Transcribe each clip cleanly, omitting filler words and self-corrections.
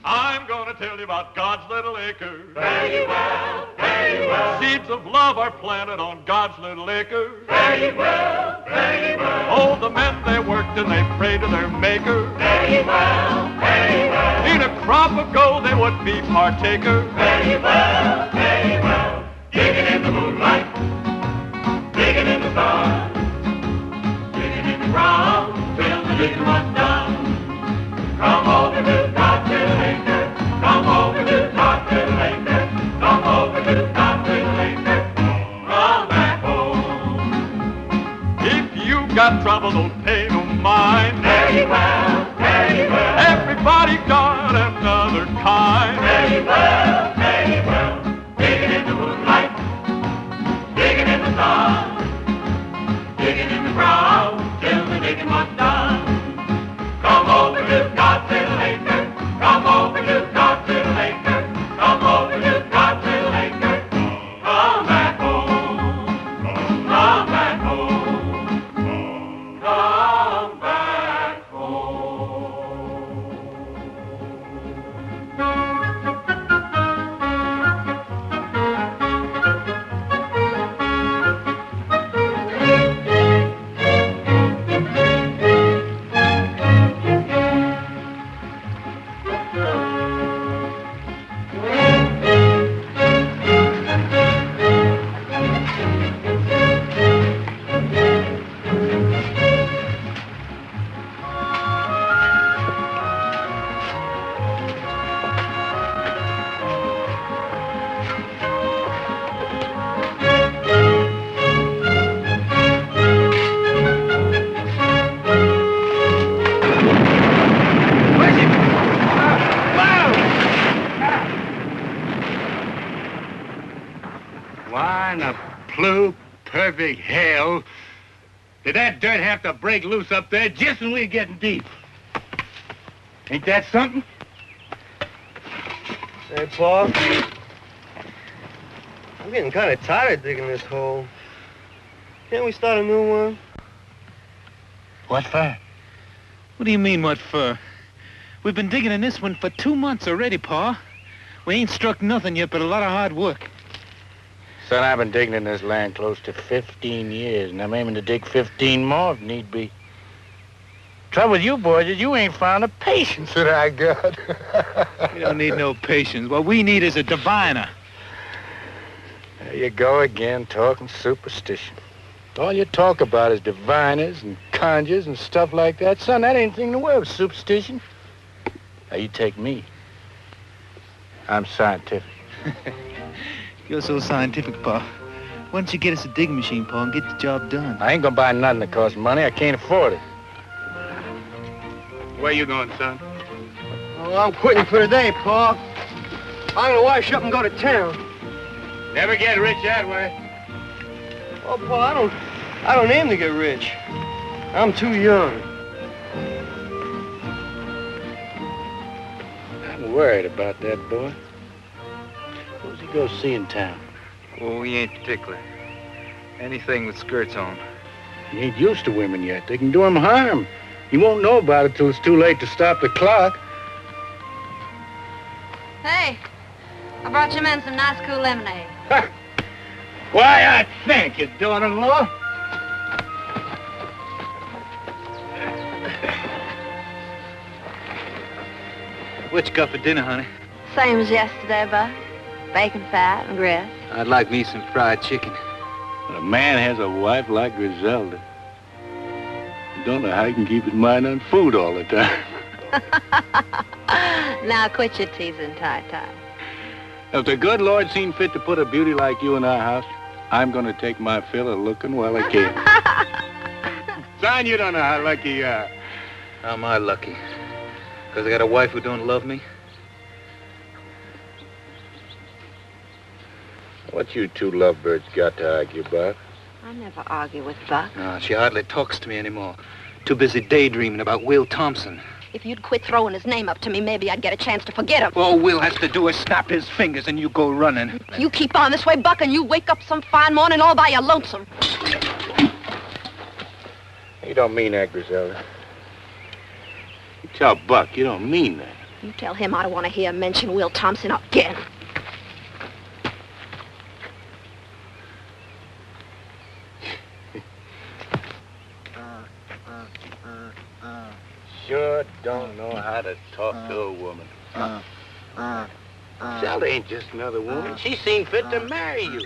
I'm gonna tell you about God's little acre. Fare ye well, fare ye well. Seeds of love are planted on God's little acre. Fare ye well, fare ye well. Oh, the men they worked and they prayed to their Maker. Fare ye well, fare ye well. In a crop of gold they would be partaker. Fare ye well, fare ye well. Digging in the moonlight, digging in the stars, digging in the ground till the digging was done. Come over to God's little acre. Come over to God's little acre. Come over to God's little acre. Come back home. If you got trouble, don't pay no mind. Fare ye well, fare ye well. Everybody got another kind. Fare ye well, fare ye well. Digging in the moonlight, digging in the stars, digging in the ground till the digging was done. Come over to God's little acre. Come over to God's little acre. Come over to God's little acre. Come back home. Come back home. Come back home. Why in the blue perfect hell did that dirt have to break loose up there just when we were getting deep? Ain't that something? Hey, Paul. I'm getting kind of tired of digging this hole. Can't we start a new one? What for? What do you mean, what for? We've been digging in this one for 2 months already, Pa. We ain't struck nothing yet but a lot of hard work. Son, I've been digging in this land close to 15 years, and I'm aiming to dig 15 more if need be. Trouble with you boys is you ain't found the patience that I got. We don't need no patience. What we need is a diviner. There you go again, talking superstition. All you talk about is diviners and conjures and stuff like that. Son, that ain't anything to worry with superstition. Now, you take me. I'm scientific. You're so scientific, Pa. Why don't you get us a digging machine, Pa, and get the job done? I ain't gonna buy nothing that costs money. I can't afford it. Where you going, son? Oh, I'm quitting for today, Paul. I'm gonna wash up and go to town. Never get rich that way. Oh, Paul, I don't aim to get rich. I'm too young. I'm worried about that boy. Who's he go see in town? Oh, we ain't particular. Anything with skirts on. He ain't used to women yet. They can do him harm. He won't know about it till it's too late to stop the clock. Hey, I brought you men some nice cool lemonade. Why, I thank you, daughter-in-law. What you got for dinner, honey? Same as yesterday, Buck. Bacon fat and grits. I'd like me some fried chicken. When a man has a wife like Griselda, you don't know how he can keep his mind on food all the time. Now quit your teasing, Ty-Ty. If the good Lord seen fit to put a beauty like you in our house, I'm going to take my fill of looking while I can. Son, you don't know how lucky you are. How am I lucky? Because I got a wife who don't love me? What you two lovebirds got to argue about? I never argue with Buck. No, she hardly talks to me anymore. Too busy daydreaming about Will Thompson. If you'd quit throwing his name up to me, maybe I'd get a chance to forget him. All Will has to do is snap his fingers and you go running. You keep on this way, Buck, and you wake up some fine morning all by your lonesome. You don't mean that, Griselda. You tell Buck you don't mean that. You tell him I don't want to hear him mention Will Thompson again. Sure don't know how to talk to a woman. Zelda ain't just another woman. She seen fit to marry you.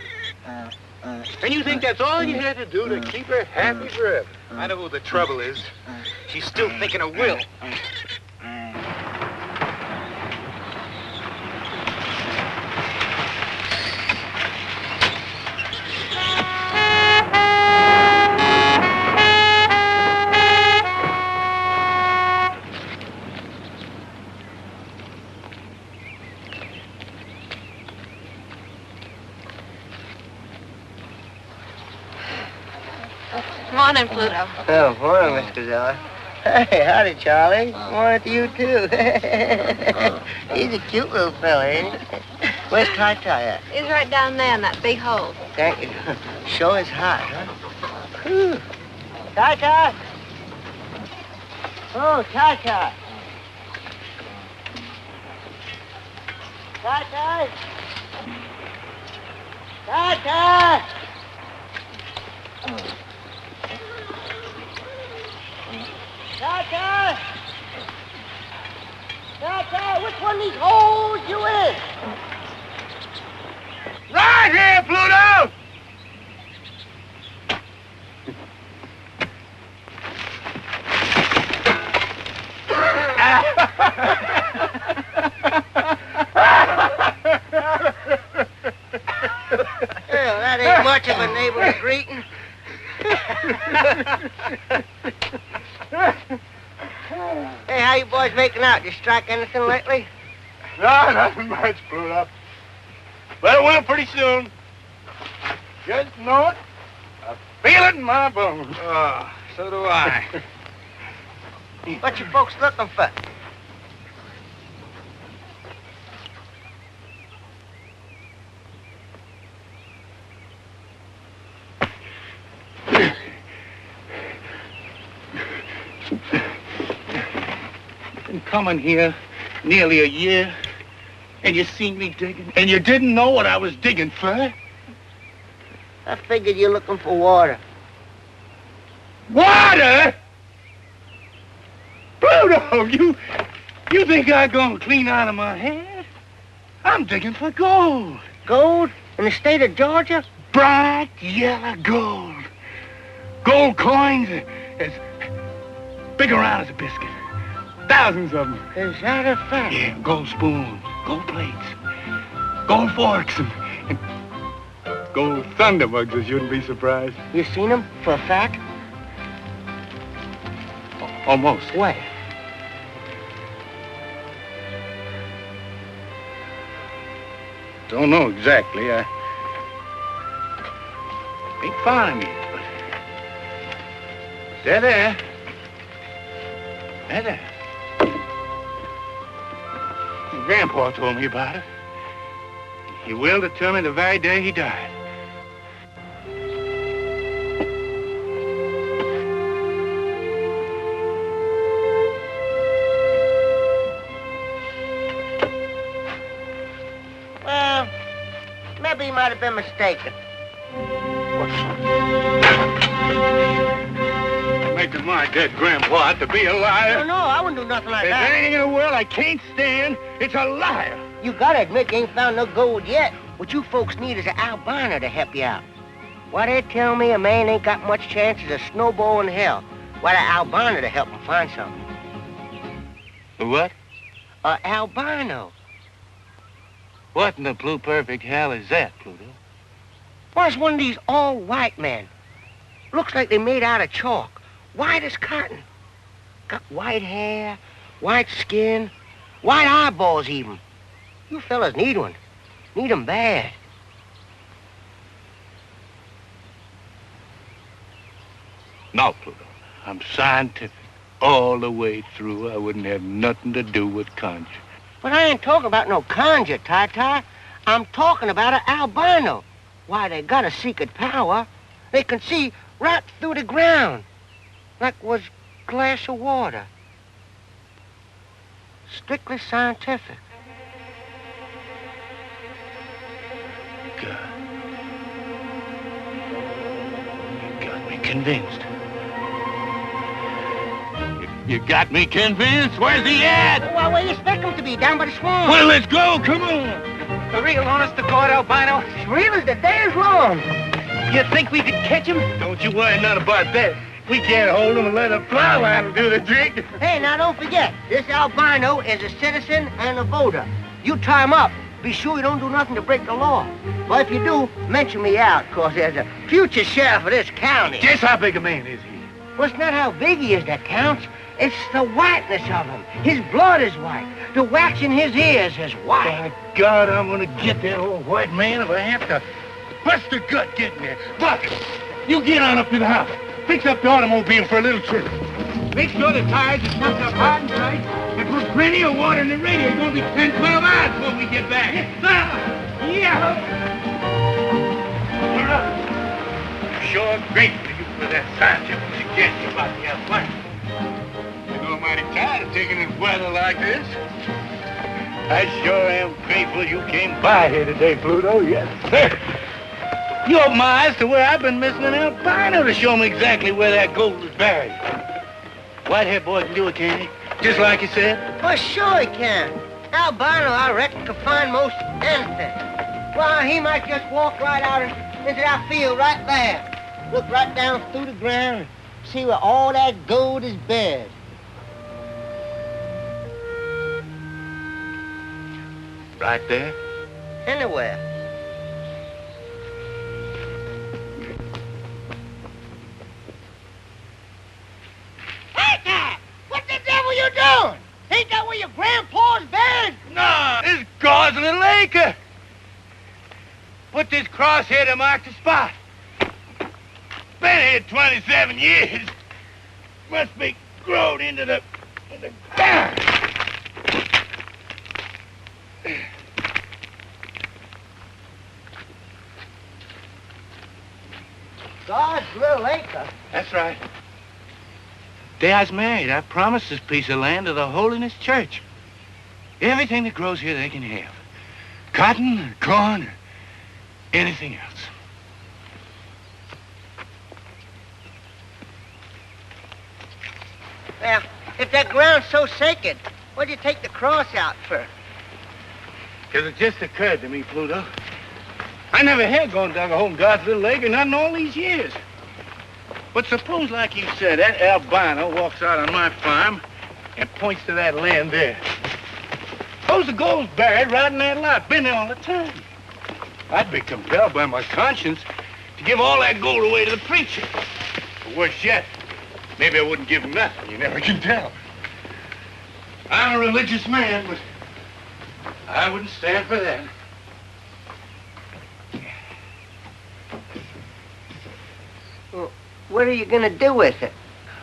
And you think that's all you had to do to keep her happy forever? I know who the trouble is. She's still thinking of Will. Morning, Pluto. Oh, morning, Miss Gazella. Hey, howdy, Charlie. Morning to you, too. He's a cute little fella, ain't he? Where's Ty-Ty at? He's right down there in that big hole. Thank you. Sure is hot, huh? Whew. Ty-Ty! Oh, Ty-Ty! Ty-Ty! Ty-Ty! Ty-Ty! Ty-Ty, which one of these holes you in? Right here, Pluto! Well, that ain't much of a neighborly greeting. Hey, how you boys making out? You strike anything lately? No, nothing much, Pluto. But it will pretty soon. Just know it. I feel it in my bones. Oh, so do I. What you folks looking for? Been coming here nearly a year, and you seen me digging, and you didn't know what I was digging for? I figured you're looking for water. Water? Pluto, you think I'm gonna clean out of my hand? I'm digging for gold. Gold? In the state of Georgia? Bright yellow gold. Gold coins as big around as a biscuit. Thousands of them. Is that a fact? Yeah, gold spoons, gold plates, gold forks, and gold thunderbugs, I shouldn't be surprised. You seen them for a fact? Almost. Where? Don't know exactly. I ain't found them yet, but they're there. They're there. Grandpa told me about it. He willed it to me the very day he died. Well, maybe he might have been mistaken. Making my dead grandpa out to be a liar. No, I wouldn't do nothing like If that. anything in the world I can't stand, it's a liar. You gotta admit you ain't found no gold yet. What you folks need is an albino to help you out. Why, they tell me a man ain't got much chance as a snowball in hell. Why, the albino to help him find something. What? Albino. What in the blue perfect hell is that, Pluto? Well, it's one of these all-white men. Looks like they made out of chalk. White as cotton. Got white hair, white skin, white eyeballs even. You fellas need one. Need 'em bad. No, Pluto. I'm scientific all the way through. I wouldn't have nothing to do with conjure. But I ain't talking about no conjure, Ty-Ty. I'm talking about an albino. Why, they got a secret power. They can see right through the ground. Like was glass of water. Strictly scientific. God. You got me convinced. You got me convinced? Where's he at? Well, where do you expect him to be? Down by the swamp. Well, let's go. Come on. The real honest to God, albino. As real as the day is long. You think we could catch him? Don't you worry none about that. We can't hold him and let a plow line do the trick. Hey, now don't forget, this albino is a citizen and a voter. You tie him up, be sure you don't do nothing to break the law. Well, if you do, mention me out, 'cause there's a future sheriff of this county. Just how big a man is he? Well, it's not how big he is that counts. It's the whiteness of him. His blood is white. The wax in his ears is white. By God, I'm gonna get that old white man if I have to bust a gut getting there. Buck, you get on up to the house. Fix up the automobile for a little trip. Make sure the tires are stuck up hard and tight, and put plenty of water in the radio. It's gonna be 10, 12 hours before we get back. Yeah. I'm sure grateful to you for that scientific suggestion about the albino. You're almighty tired of taking in weather like this. I sure am grateful you came by here today, Pluto. Yes, sir. You opened my eyes to where I've been missing an albino to show me exactly where that gold is buried. White-haired boy can do it, can't he? Just like you said. Well, sure he can. Albino, I reckon, can find most anything. Well, he might just walk right out into that field right there. Look right down through the ground and see where all that gold is buried. Right there? Anywhere. Hey, what the devil you doing? Ain't that where your grandpa's buried? No, this is God's little acre. Put this crosshair to mark the spot. Been here 27 years. Must be grown into the ground. God's little acre. That's right. Day I was married, I promised this piece of land to the Holiness Church. Everything that grows here they can have. Cotton, or corn, or anything else. Well, if that ground's so sacred, what'd you take the cross out for? Because it just occurred to me, Pluto. I never had gone down the whole God's little acre, not in all these years. But suppose, like you said, that albino walks out on my farm and points to that land there. Suppose the gold's buried right in that lot, been there all the time. I'd be compelled by my conscience to give all that gold away to the preacher. Or worse yet, maybe I wouldn't give him nothing. You never can tell. I'm a religious man, but I wouldn't stand for that. Well, what are you gonna do with it?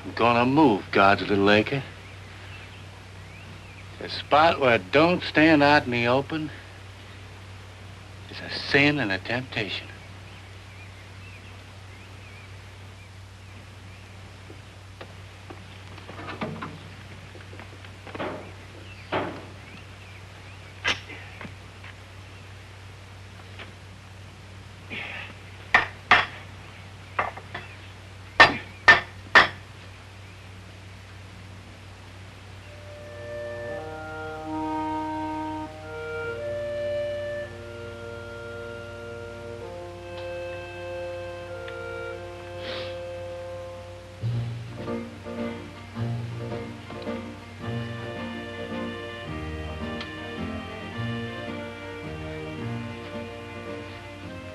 I'm gonna move God's little acre. A spot where it don't stand out in the open is a sin and a temptation.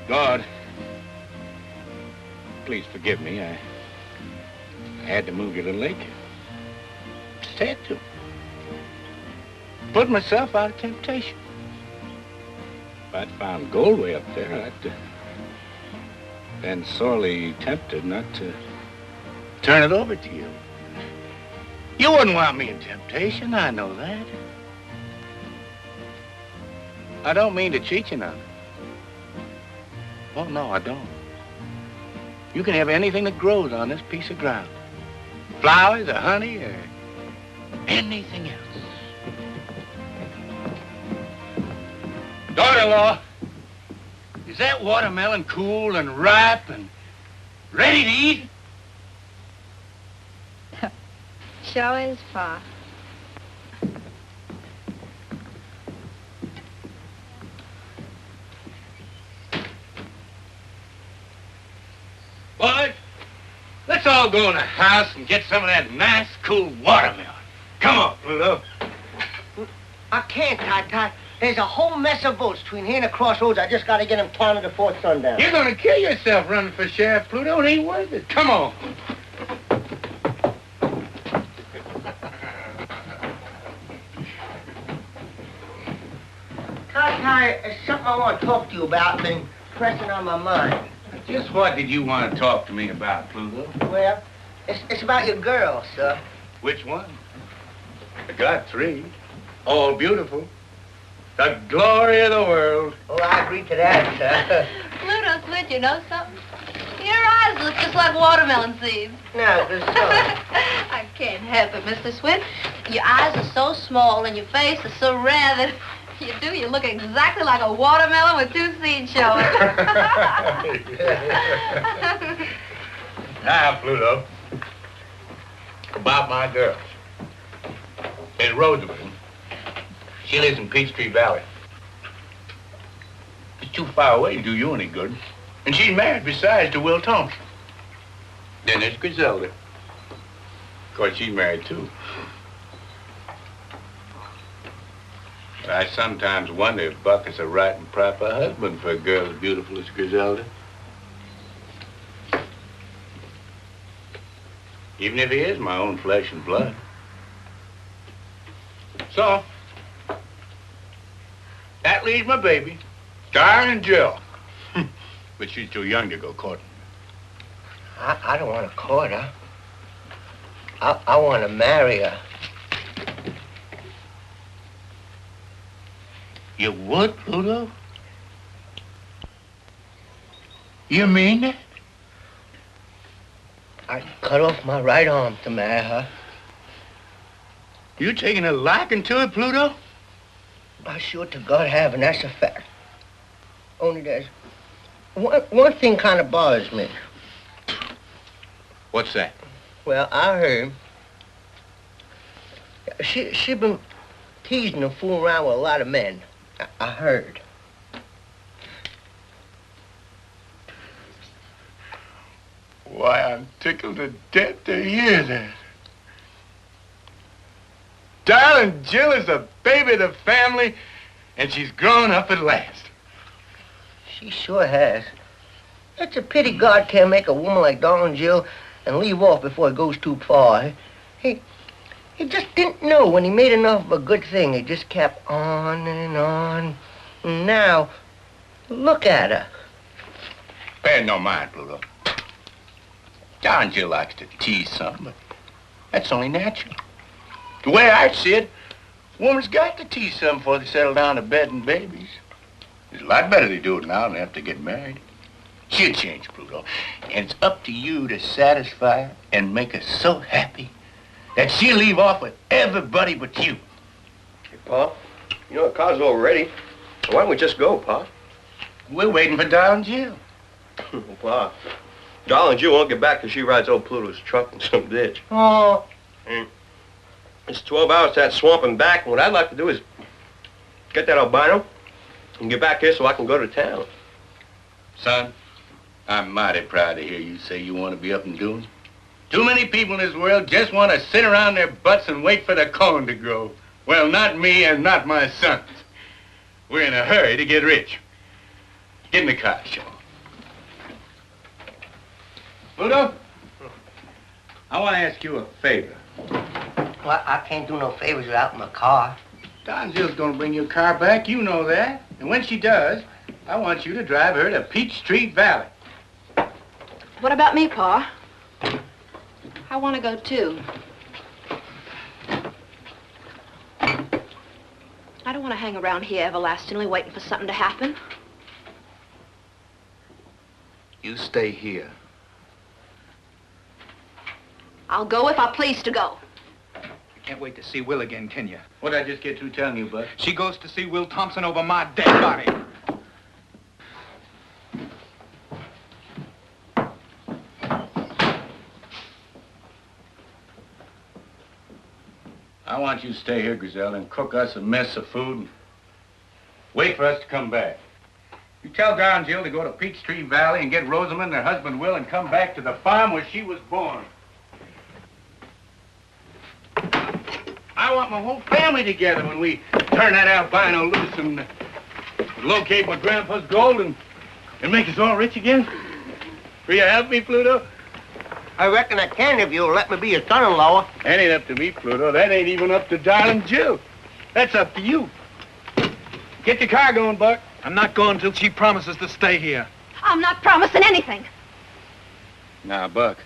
God, please forgive me. I had to move your little acre. Just had to. Put myself out of temptation. If I'd found gold way up there, I'd been sorely tempted not to turn it over to you. You wouldn't want me in temptation, I know that. I don't mean to cheat you none. Oh, no, I don't. You can have anything that grows on this piece of ground. Flowers or honey or anything else. Daughter-in-law, is that watermelon cool and ripe and ready to eat? Sure is, Pa. Boys, let's all go in the house and get some of that nice, cool watermelon. Come on, Pluto. I can't, Tot. There's a whole mess of votes between here and the crossroads. I just got to get them counted before sundown. You're going to kill yourself running for sheriff, Pluto. It ain't worth it. Come on. Tot, there's something I want to talk to you about. Been pressing on my mind. Just what did you want to talk to me about, Pluto? Well, it's about your girl, sir. Which one? I got 3. All beautiful. The glory of the world. Oh, I agree to that, sir. Pluto, Switch, you know something? Your eyes look just like watermelon seeds. No, this so. I can't help it, Mr. Swin. Your eyes are so small and your face is so rare that you look exactly like a watermelon with 2 seeds showing. Now, Pluto, about my girl. There's Roosevelt. She lives in Peachtree Valley. It's too far away to do you any good. And she's married, besides, to Will Thompson. Then there's Griselda. Of course, she's married, too. I sometimes wonder if Buck is a right and proper husband for a girl as beautiful as Griselda. Even if he is my own flesh and blood. So, that leaves my baby, darling Jill. But she's too young to go courting. I don't want to court her. I want to marry her. You would, Pluto? You mean that? I'd cut off my right arm to marry her. You taking a liking to it, Pluto? I sure to God have, and that's a fact. Only there's one thing kind of bothers me. What's that? Well, I heard she been teasing and fooling around with a lot of men. I heard. Why, I'm tickled to death to hear that. Darling Jill is the baby of the family, and she's grown up at last. She sure has. It's a pity God can't make a woman like darling Jill and leave off before it goes too far. He just didn't know when he made enough of a good thing. He just kept on and on. And now, look at her. Pay no mind, Pluto. Darling Jill likes to tease some, but that's only natural. The way I see it, a woman's got to tease some before they settle down to bed and babies. It's a lot better they do it now than after they get married. She'll change, Pluto, and it's up to you to satisfy her and make her so happy that she'll leave off with everybody but you. Hey, Pa, you know the car's all ready. Why don't we just go, Pa? We're waiting for darling Jill. Pa, darling Jill won't get back till she rides old Pluto's truck in some ditch. Oh. It's 12 hours to that swamp and back, and what I'd like to do is get that albino and get back here so I can go to town. Son, I'm mighty proud to hear you say you want to be up and doing. Too many people in this world just want to sit around their butts and wait for the corn to grow. Well, not me and not my sons. We're in a hurry to get rich. Get in the car, Sean. Pluto, I want to ask you a favor. Well, I can't do no favors without my car. Don Jill's going to bring your car back, you know that. And when she does, I want you to drive her to Peachtree Valley. What about me, Pa? I want to go, too. I don't want to hang around here everlastingly waiting for something to happen. You stay here. I'll go if I please to go. You Can't wait to see Will again, can you? What'd I just get through telling you, Buck? She goes to see Will Thompson over my dead body. I want you to stay here, Griselda, and cook us a mess of food and wait for us to come back. You tell Don Jill to go to Peachtree Valley and get Rosamond and her husband Will and come back to the farm where she was born. I want my whole family together when we turn that albino loose and locate my grandpa's gold and make us all rich again. Will you help me, Pluto? I reckon I can if you'll let me be your son-in-law. That ain't up to me, Pluto. That ain't even up to darling Jill. That's up to you. Get your car going, Buck. I'm not going till she promises to stay here. I'm not promising anything. Now, Buck,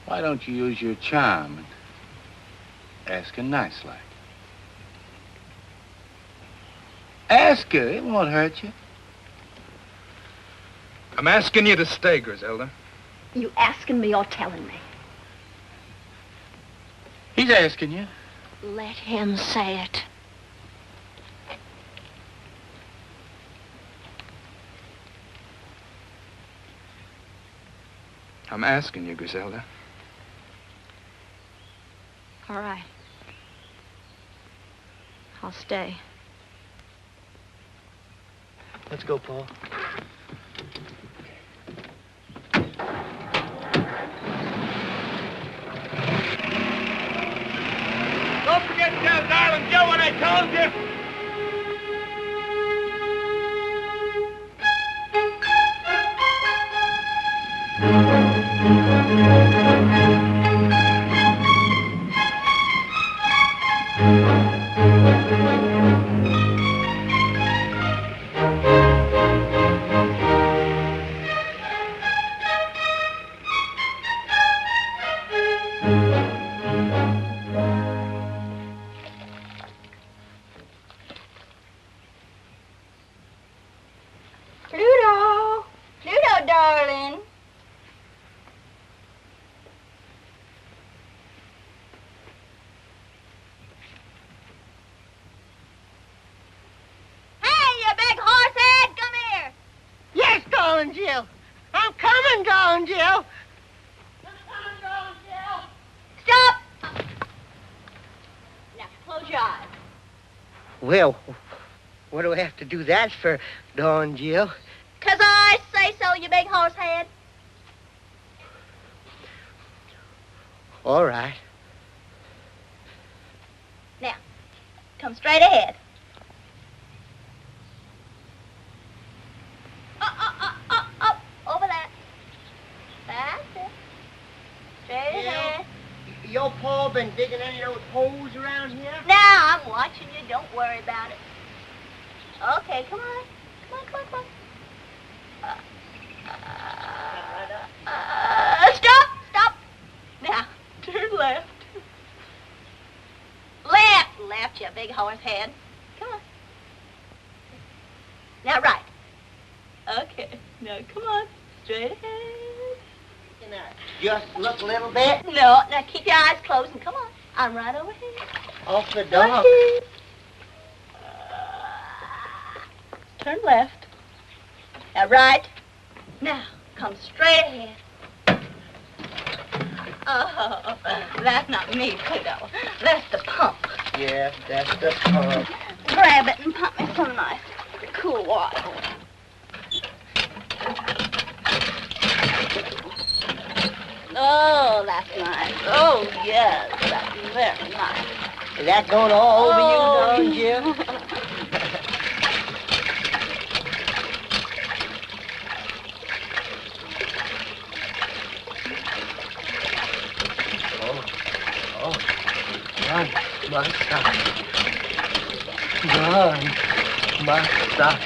why don't you use your charm and ask her nice like? Ask her. It won't hurt you. I'm asking you to stay, Griselda. You asking me or telling me? He's asking you. Let him say it. I'm asking you, Griselda. All right. I'll stay. Let's go, Paul. Don't forget to tell darling Joe what I told you. Pluto! Pluto, darling. Hey, you big horsehead, come here. Yes, darling Jill. I'm coming, darling Jill. Stop. Now, close your eyes. Well, what do I have to do that for, darling Jill? 'Cause I say so, you big horsehead. All right. Now, come straight ahead. Up, over that. That's it. Straight ahead. Your pa been digging any of those holes around here? Now, I'm watching you. Don't worry about it. Okay, come on. Come on. Stop. Now, turn left. Left, you big horse head. Come on. Now, right. Okay, now come on. Straight ahead. Now, just look a little bit. No, now keep your eyes closed and come on. I'm right over here. Off the dock. Turn left. Now, right. Now, come straight ahead. Oh, that's not me, Pluto. That's the pump. Yeah, that's the pump. Grab it and pump me some nice, cool water. Oh, that's nice. Oh, yes, that's very nice. Is that going all over you, darling Jill? My sock. My sock.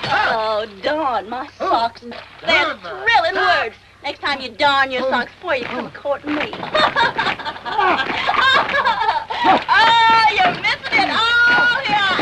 Oh, darn, my socks. They're thrilling words. Next time you darn your socks before you come courting me. Oh, you're missing it all here.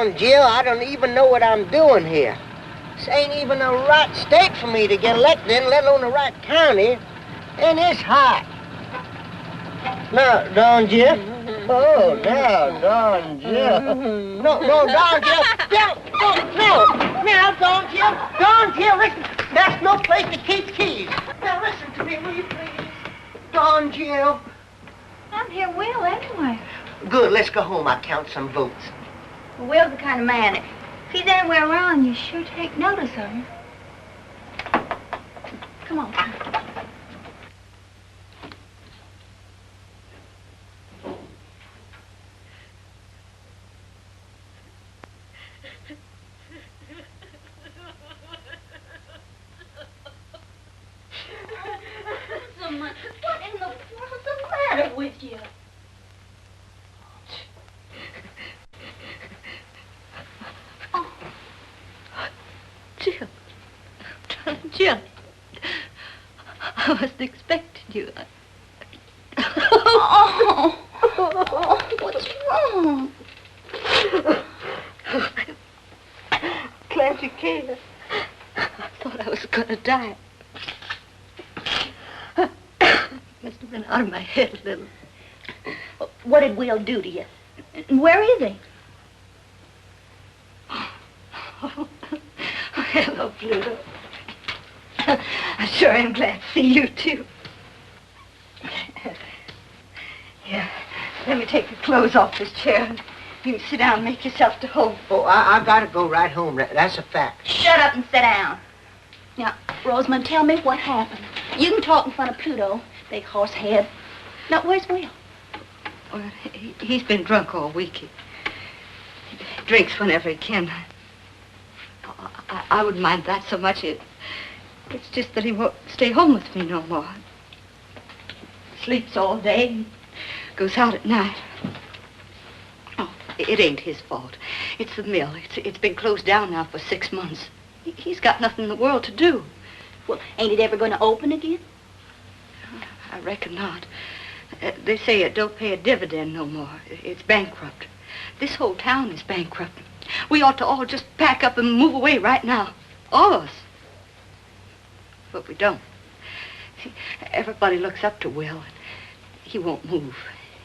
Don Jill, I don't even know what I'm doing here. This ain't even the right state for me to get elected in, let alone the right county. And it's hot. No, Don Jill. Oh, no, Don Jill. No, Don Jill. No, Don Jill. Don Jill, listen. That's no place to keep keys. Now, listen to me, will you please? Don Jill. I'm here, Will, anyway. Good, let's go home. I'll count some votes. Well, Will's the kind of man, if he's anywhere around, you sure take notice of him. Come on. What in the world's the matter with you? Oh. Jill. Jill. I wasn't expecting you. Oh, what's wrong? Glad you came. I thought I was going to die. Must have been out of my head a little. What did Will do to you? And where is he? Oh, hello, Pluto. I sure am glad to see you, too. Here, let me take the clothes off this chair. And you can sit down and make yourself to home. Oh, I gotta go right home. That's a fact. Shut up and sit down. Now, Rosamond, tell me what happened. You can talk in front of Pluto, big horse head. Now, where's Will? Well, he's been drunk all week. He drinks whenever he can. I wouldn't mind that so much. It's just that he won't stay home with me no more. Sleeps all day and goes out at night. Oh, it ain't his fault. It's the mill. It's been closed down now for 6 months. He's got nothing in the world to do. Well, ain't it ever going to open again? I reckon not. They say it don't pay a dividend no more. It's bankrupt. This whole town is bankrupt. We ought to all just pack up and move away right now. All of us. But we don't. Everybody looks up to Will. And he won't move.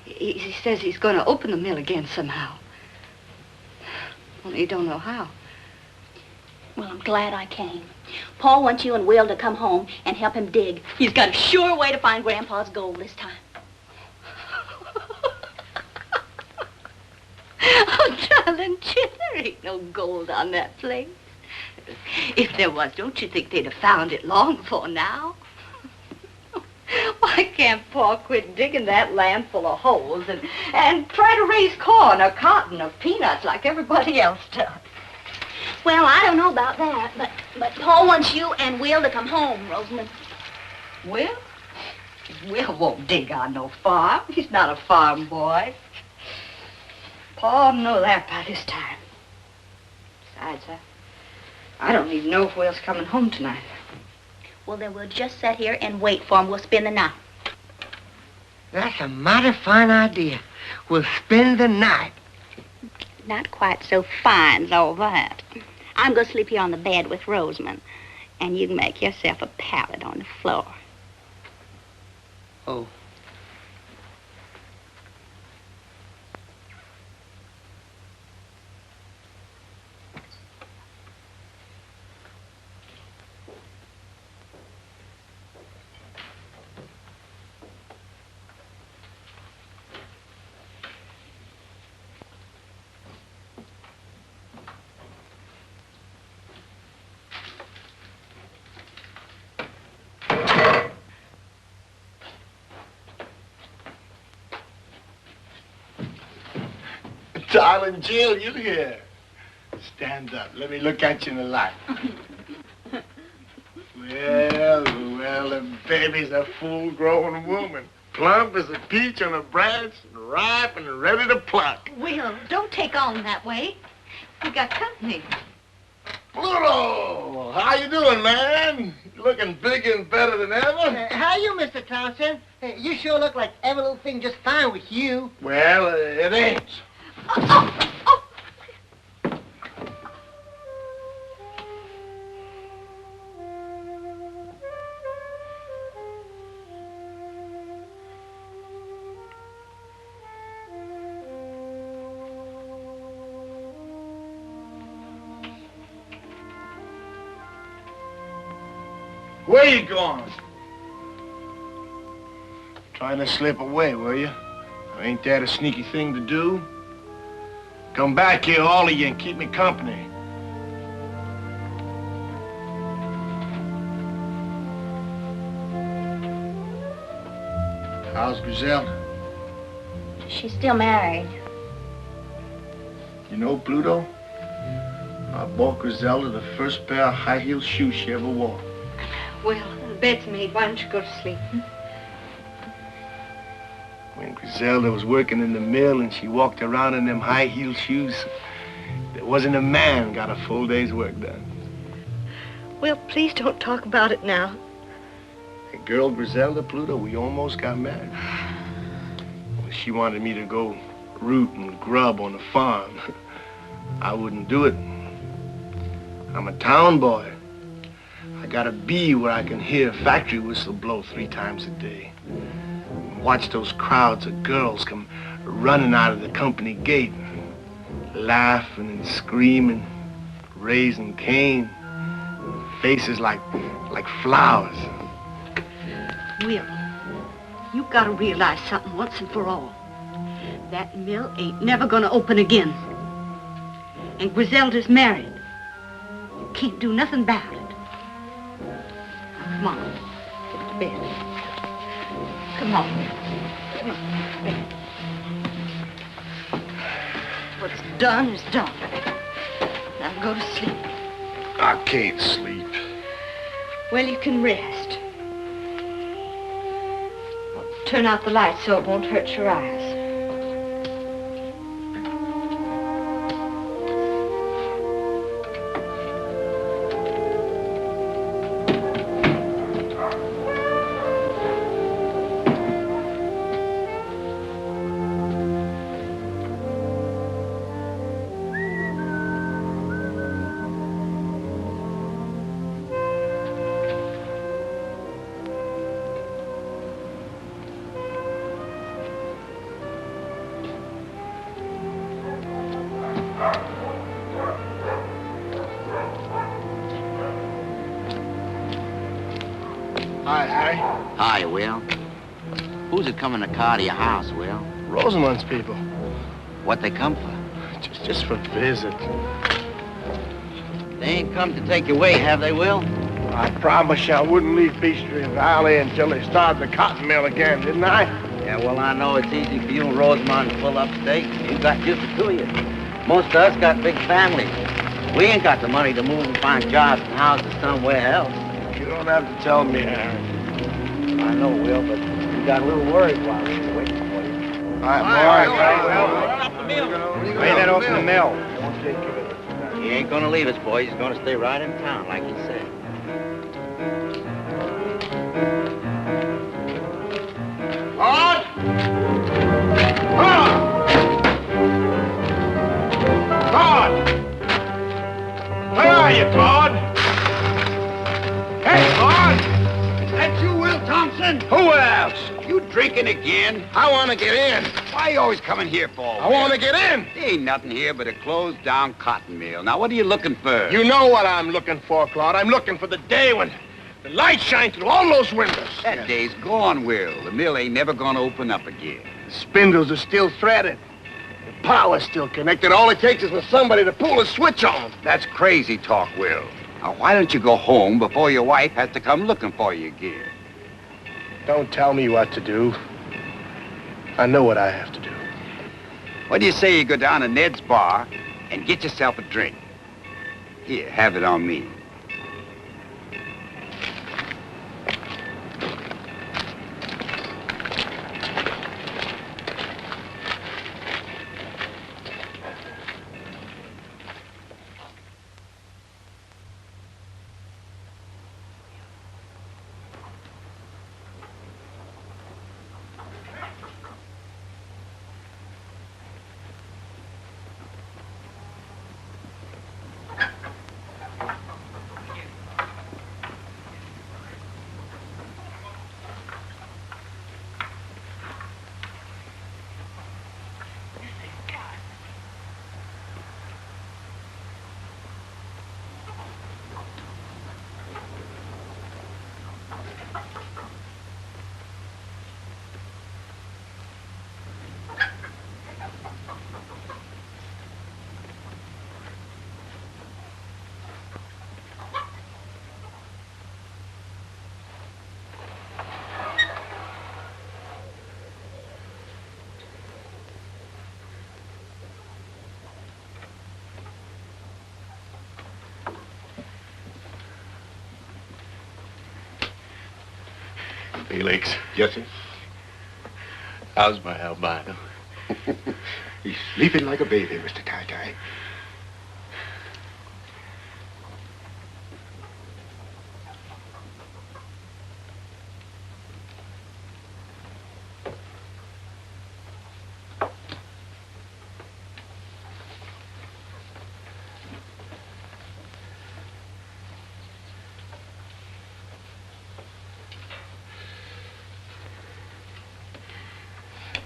He says he's going to open the mill again somehow. Only he don't know how. Well, I'm glad I came. Paul wants you and Will to come home and help him dig. He's got a sure way to find Grandpa's gold this time. Oh, darling Jim, there ain't no gold on that place. If there was, don't you think they'd have found it long before now? Why can't Paul quit digging that land full of holes and try to raise corn or cotton or peanuts like everybody else does? Well, I don't know about that, but Paul wants you and Will to come home, Rosamond. Will? Will won't dig on no farm. He's not a farm boy. Paul know that by this time. Besides, I don't even know if Will's coming home tonight. Well, then we'll just sit here and wait for him. We'll spend the night. That's a mighty fine idea. We'll spend the night. Not quite so fine as all that. I'm going to sleep here on the bed with Rosamond, and you can make yourself a pallet on the floor. Oh. Darling Jill, you here. Stand up. Let me look at you in the light. Well, the baby's a full-grown woman. Plump as a peach on a branch, ripe and ready to pluck. Will, don't take on that way. We got company. Pluto! How you doing, man? You looking bigger and better than ever? How you, Mr. Townsend? You sure look like every little thing just fine with you. Well, it ain't. Where you going? Trying to slip away, were you? Ain't that a sneaky thing to do? Come back here, all of you, and keep me company. How's Griselda? She's still married. You know, Pluto, I bought Griselda the first pair of high-heel shoes she ever wore. Well, the bed's made. Why don't you go to sleep? When Griselda was working in the mill and she walked around in them high-heel shoes, there wasn't a man got a full day's work done. Well, please don't talk about it now. The girl Griselda, Pluto, we almost got married. Well, she wanted me to go root and grub on the farm. I wouldn't do it. I'm a town boy. I gotta be where I can hear a factory whistle blow 3 times a day. Watch those crowds of girls come running out of the company gate, laughing and screaming, raising Cain, faces like flowers. Will, you gotta realize something once and for all. That mill ain't never gonna open again. And Griselda's married. You can't do nothing about it. Now, come on, get to bed. Come on. Come on. What's done is done. Now go to sleep. I can't sleep. Well, you can rest. Well, turn out the light so it won't hurt your eyes. Hi, Harry. Hi, Will. Who's it coming to car to your house, Will? Rosamund's people. What they come for? Just for visit. They ain't come to take you away, have they, Will? I promised you I wouldn't leave Peachtree Valley until they started the cotton mill again, didn't I? Yeah, well, I know it's easy for you and Rosamond to pull up stakes. You got just the 2 of you. Most of us got big families. We ain't got the money to move and find jobs and houses somewhere else. You don't have to tell me, Harry. I know, Will, but we got a little worried while we were waiting for you. All right, boy. Run up the mill. Lay that off in the mill. I won't take care of it. He ain't gonna leave us, boy. He's gonna stay right in town, like he said. Claude! Claude! Where are you, Claude? Hey, Claude! Is that you, Will Thompson? Who else? You drinking again? I want to get in. Why you always coming here for? I want to get in. There ain't nothing here but a closed-down cotton mill. Now, what are you looking for? You know what I'm looking for, Claude. I'm looking for the day when the light shines through all those windows. That day's gone, Will. The mill ain't never gonna open up again. The spindles are still threaded. The power's still connected. All it takes is for somebody to pull a switch on. That's crazy talk, Will. Now, why don't you go home before your wife has to come looking for you again? Don't tell me what to do. I know what I have to do. What do you say you go down to Ned's bar and get yourself a drink? Here, have it on me. Felix. Yes, sir? How's my albino? He's sleeping like a baby, Mr. Tie-Tie.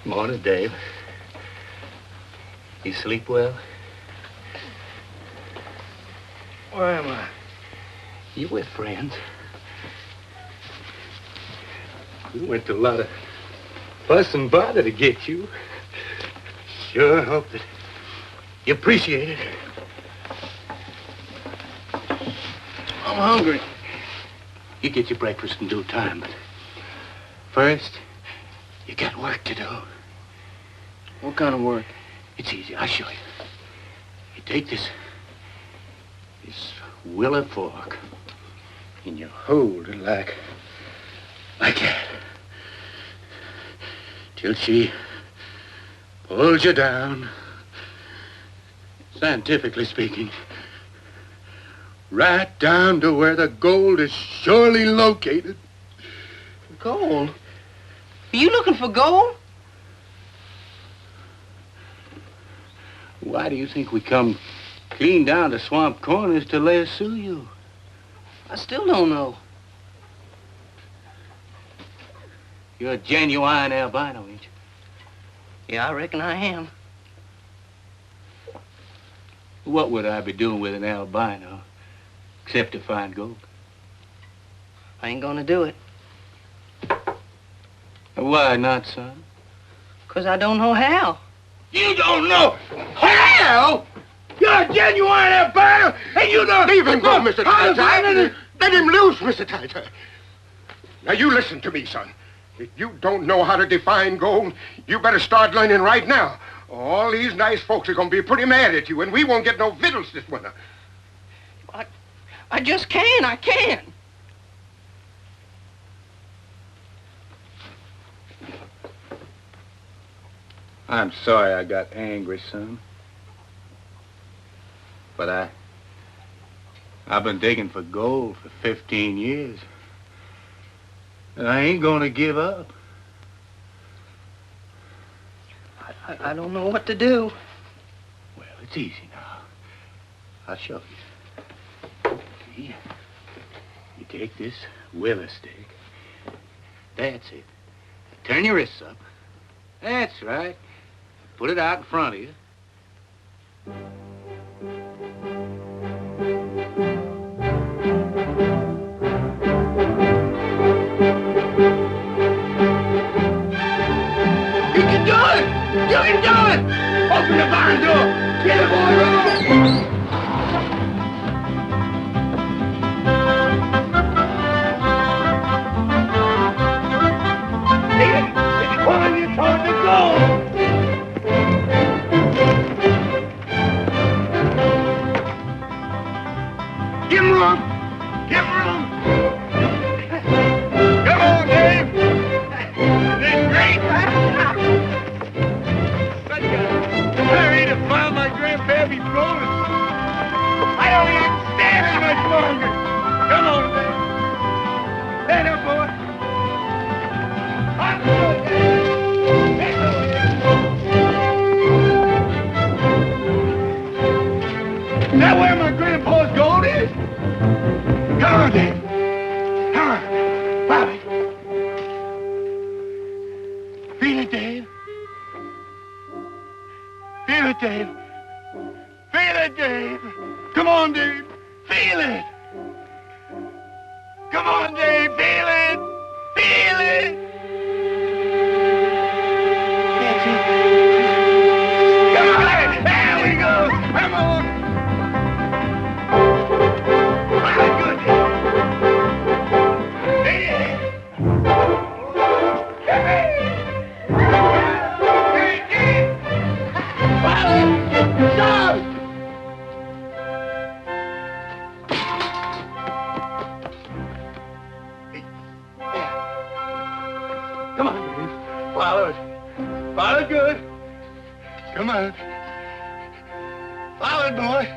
Morning, Dave. You sleep well? Where am I? You with friends? We went to a lot of fuss and bother to get you. Sure hope that you appreciate it. I'm hungry. You get your breakfast in due time, but first, you got work to do. What kind of work? It's easy. I'll show you. You take this willow fork and you hold it like that. Till she pulls you down. Scientifically speaking, right down to where the gold is surely located. Gold? Are you looking for gold? Why do you think we come clean down to Swamp Corners to lasso you? I still don't know. You're a genuine albino, ain't you? Yeah, I reckon I am. What would I be doing with an albino except to find gold? I ain't gonna do it. Why not, son? 'Cause I don't know how. You don't know how? You're a genuine albino, and you don't... Leave him go, Mr. Tie-Tie. Let him loose, Mr. Tie-Tie. Now, you listen to me, son. If you don't know how to define gold, you better start learning right now. All these nice folks are going to be pretty mad at you, and we won't get no victuals this winter. I just can't. I can't. I'm sorry I got angry, son. But I've been digging for gold for 15 years. And I ain't gonna give up. I don't know what to do. Well, it's easy now. I'll show you. See? You take this willow stick. That's it. Turn your wrists up. That's right. Put it out in front of you. You can do it! You can do it! Open the barn door! Get the boy room! It's pulling you toward the goal! Give him room! Give him room! Come on, Dave! This great! I ain't to find my grandpappy's bonus. I don't even stand it much longer. Come on, Dave. Stand up, boy. I'm good, Dave. Let's go, Dave. Is that where my grandpa's gold is? Come on, Dave. Come on. Bobby. Feel it, Dave. Feel it, Dave. Feel it, Dave. Come on, Dave. Feel it. Come on, Dave. Feel it. Feel it. Come on. There we go. Come on. My goodness. Come on, Louise. Follow it. Follow it good. Come on. Follow it, boy.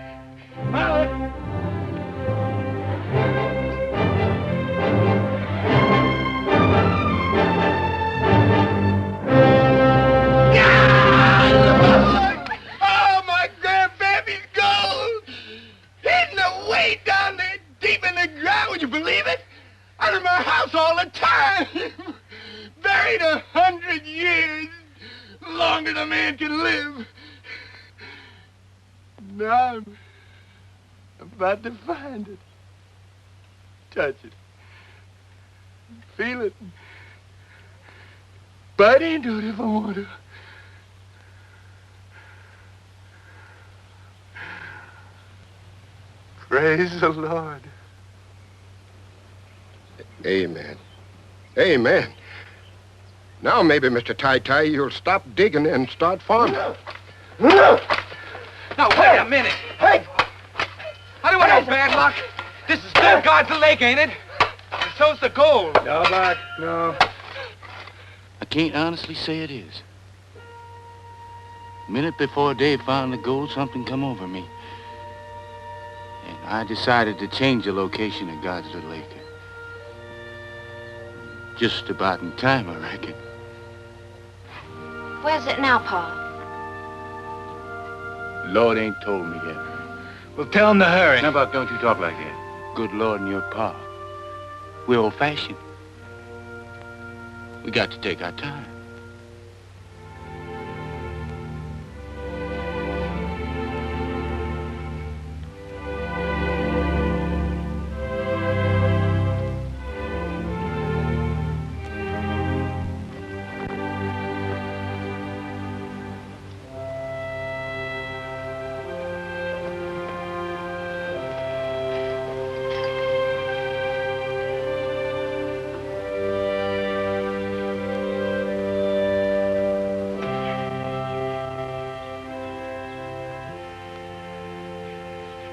Follow it. Oh, my grandbaby's gold! Hidden away down there deep in the ground, would you believe it? Under my house all the time. Buried 100 years. Longer than a man can live. Now I'm about to find it. Touch it. Feel it. Bite into it if I want to. Praise the Lord. Amen. Amen. Now maybe, Mr. Ty-Ty, you'll stop digging and start farming. Now, wait a minute. Hey! I don't want no bad luck. This is still God's lake, ain't it? And so's the gold. No, Buck, no. I can't honestly say it is. A minute before Dave found the gold, something come over me. And I decided to change the location of God's little acre. Just about in time, I reckon. Where's it now, Pa? Lord ain't told me yet. Well, tell him to hurry. Now, Buck, don't you talk like that. Good Lord and your Pa. We're old-fashioned. We got to take our time.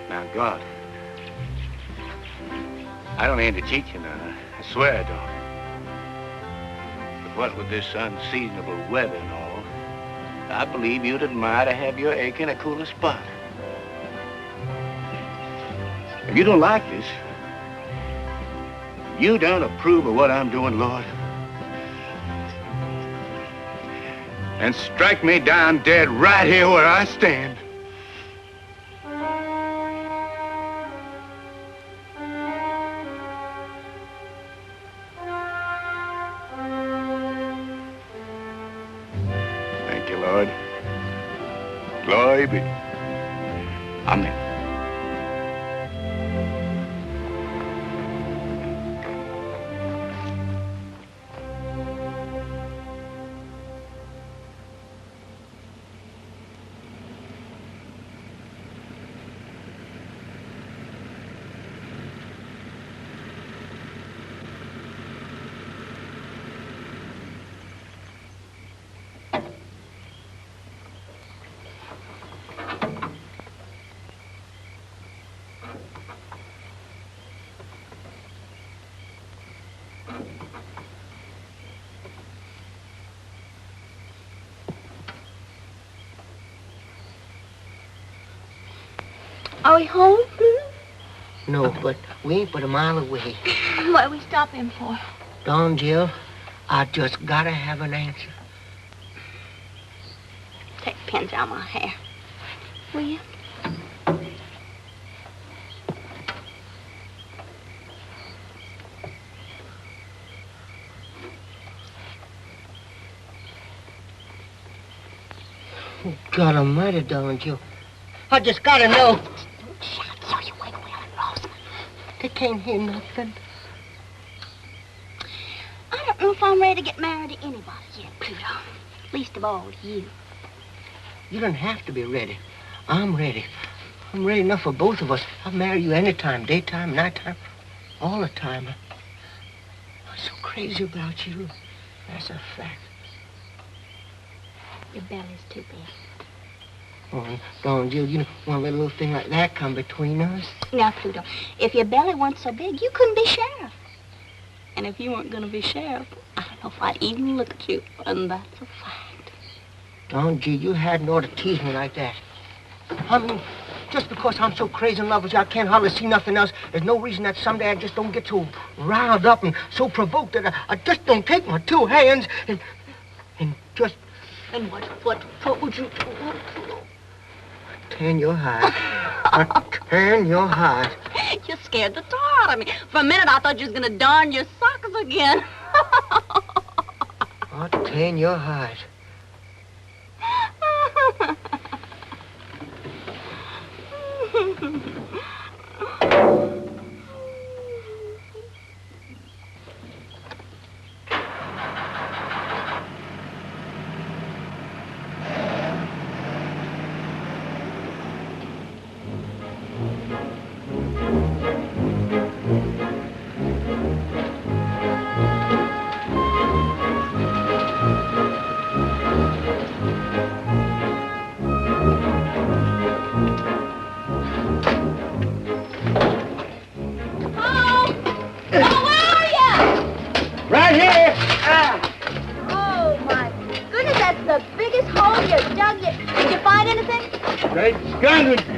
Now, God, I don't aim to cheat you none. I swear I don't. But what with this unseasonable weather and all, I believe you'd admire to have your acre in a cooler spot. If you don't like this, you don't approve of what I'm doing, Lord, and strike me down dead right here where I stand. Thank you, Lord. Glory be. Amen. Are we home? No, but we ain't but a mile away. What are we stopping for? Don, Jill, I just gotta have an answer. Take the pins out of my hair. Will you? Oh, God almighty, Don, Jill. I just gotta know. Shut up so you wake Will and Rosamond. They can't hear nothing. I don't know if I'm ready to get married to anybody yet, Pluto. Least of all to you. You don't have to be ready. I'm ready. I'm ready enough for both of us. I'll marry you anytime, daytime, nighttime, all the time. I'm so crazy about you. That's a fact. Your belly's too big. Oh, Don, Jill, you don't want to let a little thing like that come between us. Now, Pluto, if your belly weren't so big, you couldn't be sheriff. And if you weren't going to be sheriff, I don't If I'd even look at you, and that's a fact. Don G, you hadn't ought to tease me like that. I mean, just because I'm so crazy in love with you, I can't hardly see nothing else. There's no reason that someday I just don't get so riled up and so provoked that I just don't take my two hands and just... And what would you do? Tan your hide. Tan your hide. You scared the tar out of me. For a minute, I thought you was gonna darn your socks again. I'll tan your hide.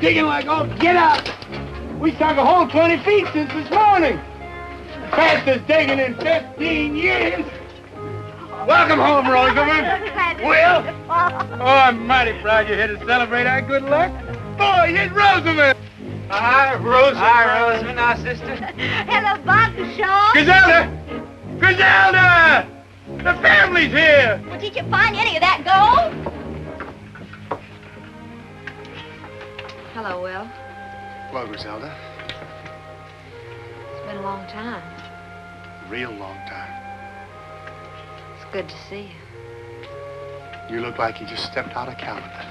Digging like, oh, get out! We dug a hole 20 feet since this morning. Fastest digging in 15 years. Welcome home, Rosamond. Will? Oh, I'm mighty proud you're here to celebrate our good luck. Boy, here's Rosamond. Hi, Rosamond. Hi, Rosamond, our sister. Hello, Bakushaw. Griselda! Griselda! The family's here. Well, did you find any of that gold? Hello, Will. Hello, Griselda. It's been a long time. Real long time. It's good to see you. You look like you just stepped out of Canada.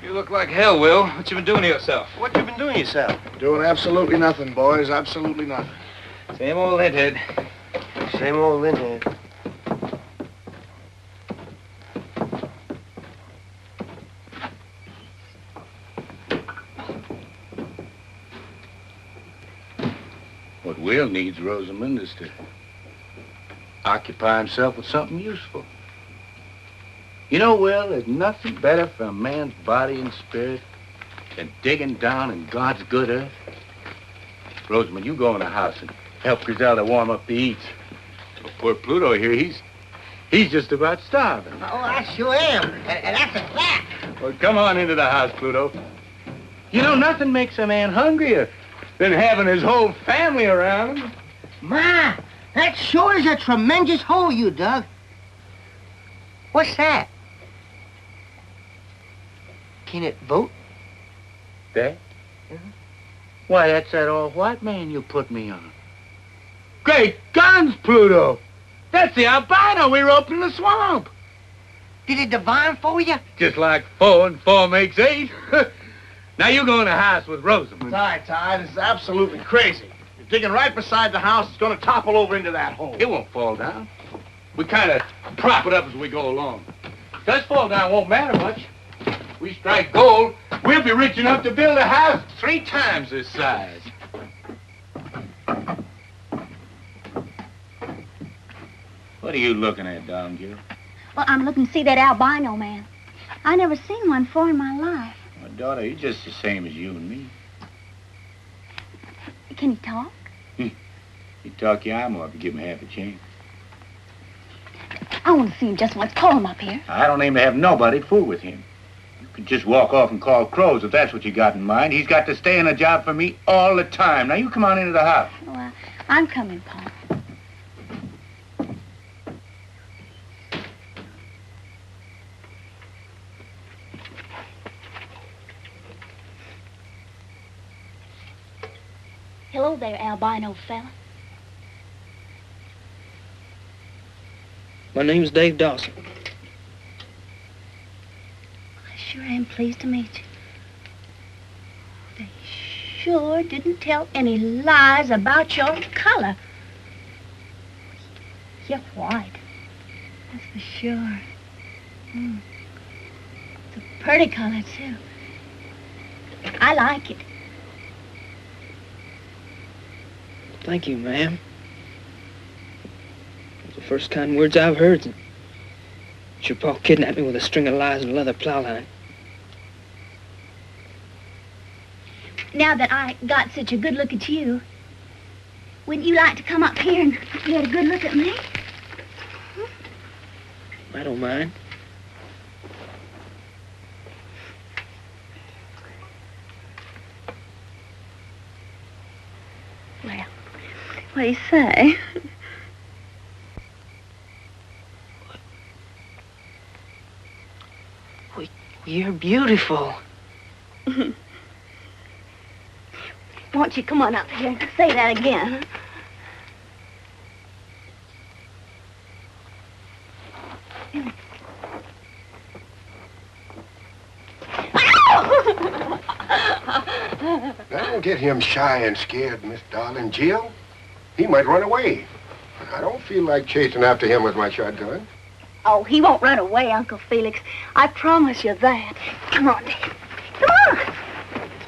You look like hell, Will. What you been doing to yourself? What you been doing yourself? Doing absolutely nothing, boys. Absolutely nothing. Same old linthead. Same old linthead. What Will needs, Rosamond, is to occupy himself with something useful. You know, Will, there's nothing better for a man's body and spirit than digging down in God's good earth. Rosamond, you go in the house and help Griselda warm up the eats. Oh, poor Pluto here, he's just about starving. Oh, I sure am. And that's a fact. Well, come on into the house, Pluto. You know, nothing makes a man hungrier than having his whole family around him. Ma, that sure is a tremendous hole you dug. What's that? Can it vote? That? Why, that's that old white man you put me on. Great guns, Pluto! That's the albino we roped in the swamp. Did it divine for you? Just like 4 and 4 makes 8. Now you go in the house with Rosamond. Ty, this is absolutely crazy. You're digging right beside the house. It's going to topple over into that hole. It won't fall down. We kind of prop it up as we go along. If it does fall down, it won't matter much. We strike gold, we'll be rich enough to build a house 3 times this size. What are you looking at, Don Gill? Well, I'm looking to see that albino man. I never seen one before in my life. My daughter, he's just the same as you and me. Can he talk? He'd talk your eye more if you give him half a chance. I want to see him just once. Call him up here. I don't aim to have nobody fool with him. You can just walk off and call crows if that's what you got in mind. He's got to stay in a job for me all the time. Now, you come on into the house. Well, I'm coming, Paul. Hello there, albino fella. My name's Dave Dawson. I sure am pleased to meet you. They sure didn't tell any lies about your color. You're white. That's for sure. It's a pretty color, too. I like it. Thank you, ma'am. It's a First kind words I've heard. Your pa kidnapped me with a string of lies and a leather plow line. Now that I got such a good look at you, wouldn't you like to come up here and get a good look at me? I don't mind. Well, what do you say? You're beautiful. Won't you come on up here and say that again? Don't get him shy and scared, Miss Darling. Jill, he might run away. I don't feel like chasing after him with my shotgun. Oh, he won't run away, Uncle Felix. I promise you that. Come on, Dad. Come on.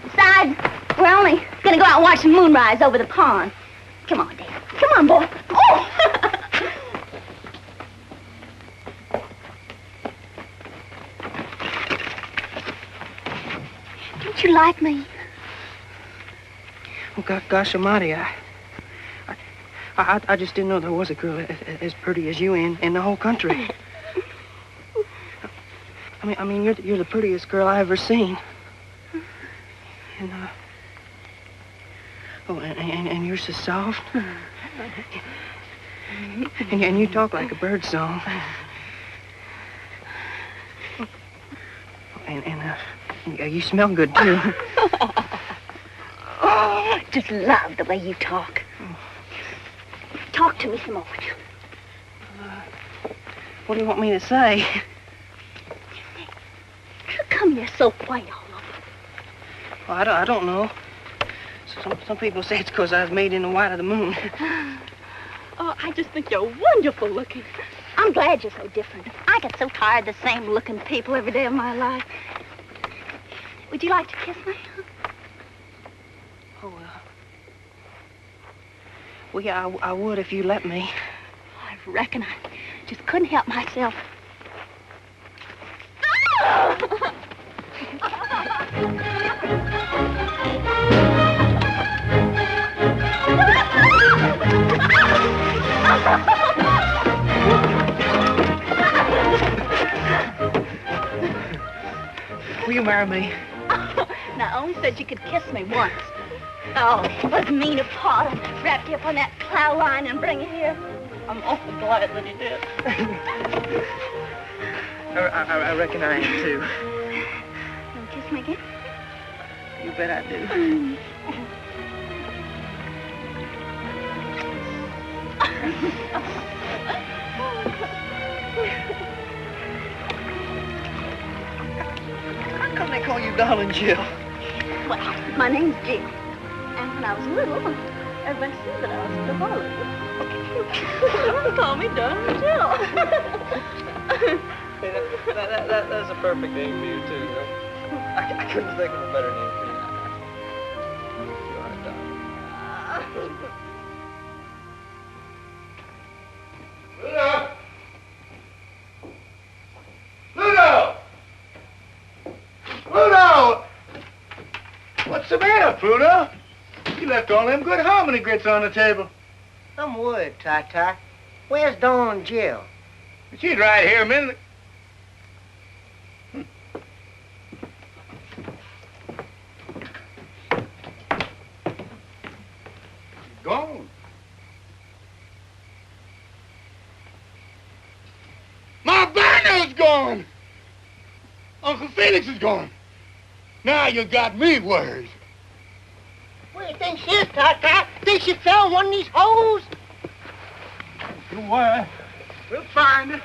Besides, we're only gonna go out and watch the moonrise over the pond. Come on, Dad. Come on, boy. Oh! Don't you like me? Oh, gosh almighty, I just didn't know there was a girl as pretty as you in the whole country. I mean, you're the prettiest girl I ever seen. And, and you're so soft. And you talk like a bird song. And you smell good, too. Oh, I just love the way you talk. Talk to me some more. What do you want me to say? How come you're so white all over? Well, I don't know. Some people say it's because I was made in the white of the moon. Oh, I just think you're wonderful looking. I'm glad you're so different. I get so tired of the same looking people every day of my life. Would you like to kiss me? Oh, well, yeah, I would if you let me. I reckon I just couldn't help myself. Will you marry me? Now, I only said you could kiss me once. Oh, it was mean of Pa to wrap you up on that plow line and bring you here. I'm awful glad that he did. I reckon I am, too. Will you kiss me again? You bet I do. How come they call you Darling Jill? Well, my name's Jill. And when I was little, everybody said that I was Darling. They call me Darling Jill. Hey, that's a perfect name for you, too, you know? I couldn't think of a better name for you. You are, darling. Pluto! Pluto! What's the matter, Pluto? You left all them good hominy grits on the table. I'm worried, Ty. Where's Dawn Jill? She's right here a minute. Gone. My banner's gone. Uncle Felix is gone. Now you got me worried. Where do you think she is, Ty? Think she fell in one of these holes? Don't worry. We'll find her.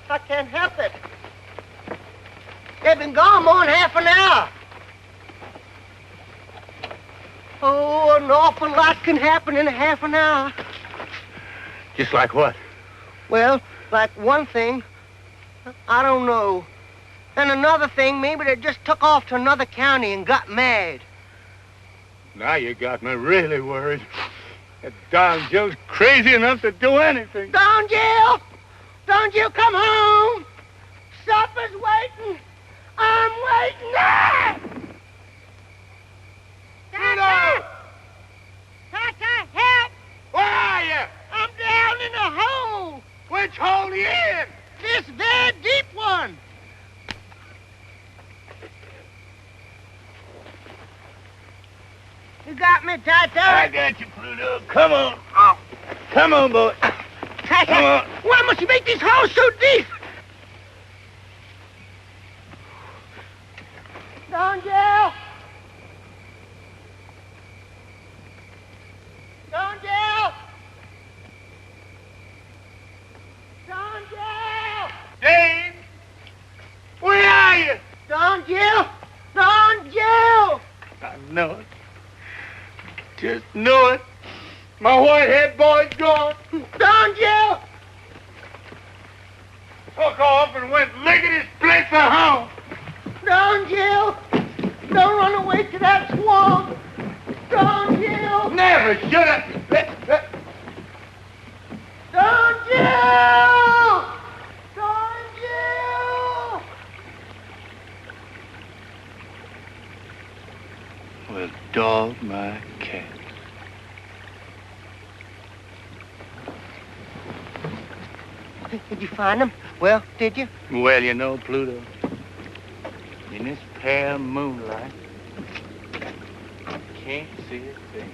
I can't help it. They've been gone more than half an hour. Oh, an awful lot can happen in a half an hour. Just like what? Well, like one thing, I don't know. And another thing, maybe they just took off to another county and got mad. Now you got me really worried. That darn Joe's crazy enough to do anything. Don Jill! Don Jill, come home! Supper's waiting! I'm waiting! Ah! Tata! Tata, help! Where are you? I'm down in a hole! Which hole you in? This very deep one! You got me, Tata? I got you, Pluto. Come on. Oh. Come on, boy. Tata, Come on. why must you make these holes so deep? Don Jill! Don Jill! Don Jill! Dave! Where are you? Don Jill! Don Jill! I know it. Just know it. My white-head boy's gone. Don Jill! Took off and went licking his splits for home. Don Jill! Don't run away to that swamp! Don Jill! Never should have. Don Jill! Don Jill! Well, dog my cat. Did you find him? Well, did you? Well, you know, Pluto, in this pale moonlight, I can't see a thing.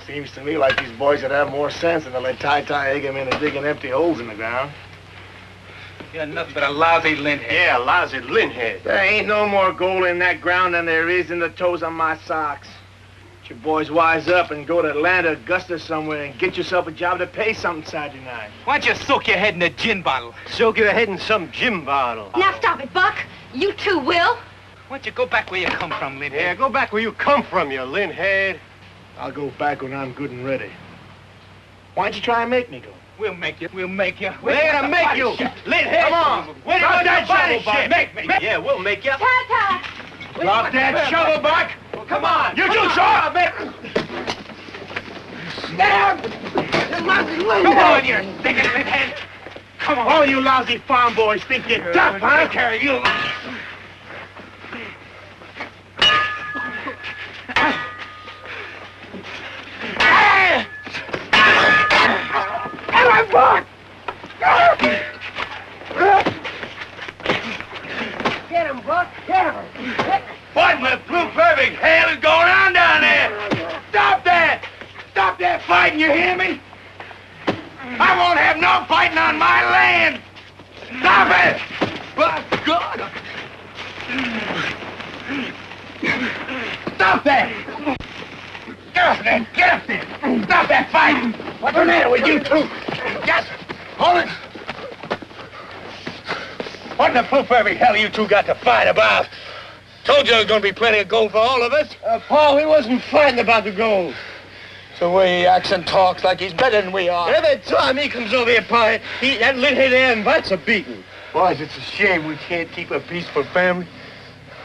Seems to me like these boys would have more sense than to let Ty egg him into digging empty holes in the ground. You're nothing but a lousy lint-head. Yeah, lousy lint-head. There ain't no more gold in that ground than there is in the toes on my socks. Get your boys wise up and go to Atlanta, Augusta somewhere and get yourself a job to pay something Saturday night. Why don't you soak your head in a gin bottle? Soak your head in some gin bottle. Now stop it, Buck. You too, Will. Why don't you go back where you come from, lint-head? Yeah, go back where you come from, you lint-head. I'll go back when I'm good and ready. Why don't you try and make me go? We'll make you. We'll make you. We're gonna make you. Lint-head. Come on. Where do you want that shovel, Buck? Make me. Yeah, we'll make you. Tata! Drop that shovel, Buck. Well, come on. You do, Come on, you stinking lint-head. Come on. All you lousy farm boys think you're tough, huh? Carry you. Get him, Buck! Get him! What in the blue perfect hell is going on down there? Stop that! Stop that fighting, you hear me? I won't have no fighting on my land! Stop it! By God! Stop that! Get up there! Get up there! Stop that fighting! What's the matter with you two? Just hold it! What in the blue perfect hell you two got to fight about? Told you there was going to be plenty of gold for all of us. Paul, he wasn't fighting about the gold. It's the way he acts and talks like he's better than we are. Every time he comes over here, Pa, that lint-head there invites a beating. Boys, it's a shame we can't keep a peaceful family.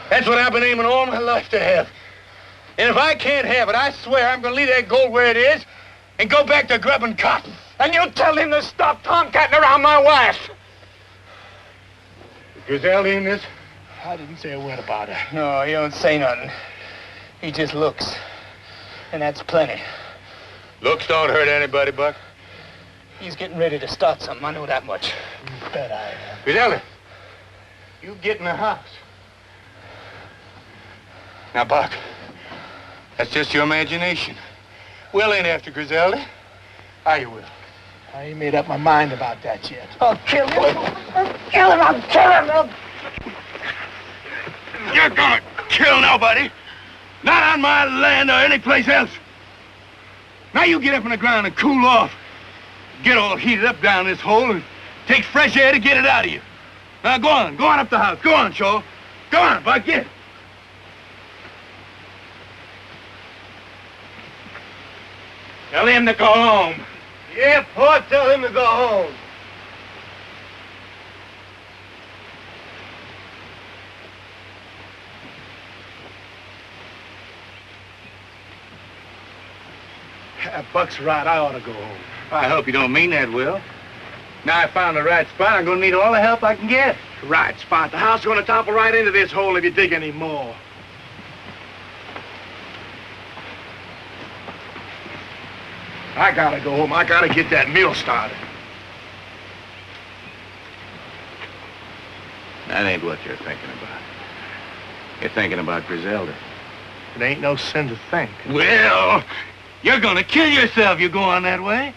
That's what I've been aiming all my life to have. And if I can't have it, I swear I'm going to leave that gold where it is and go back to grubbing cotton. And you tell him to stop tomcatting around my wife. Griselda in this? I didn't say a word about her. No, he don't say nothing. He just looks. And that's plenty. Looks don't hurt anybody, Buck. He's getting ready to start something. I know that much. You bet I am. Griselda. You get in the house. Now, Buck, that's just your imagination. Will ain't after Griselda. Are you, Will? I ain't made up my mind about that yet. I'll kill him. I'll kill him. I'll kill him. You're gonna kill nobody. Not on my land or anyplace else. Now you get up on the ground and cool off. Get all heated up down this hole and take fresh air to get it out of you. Now go on up the house. Go on, Shaw. Go on, Buck, get. Tell him to go home. Yeah, Pa, tell him to go home. Buck's right. I ought to go home. I hope you don't mean that, Will. Now I found the right spot. I'm gonna need all the help I can get. Right spot. The house is going to topple right into this hole if you dig any more. I gotta go home. I gotta get that mill started. That ain't what you're thinking about. You're thinking about Griselda. It ain't no sin to think. Well, you're gonna kill yourself if you go on that way.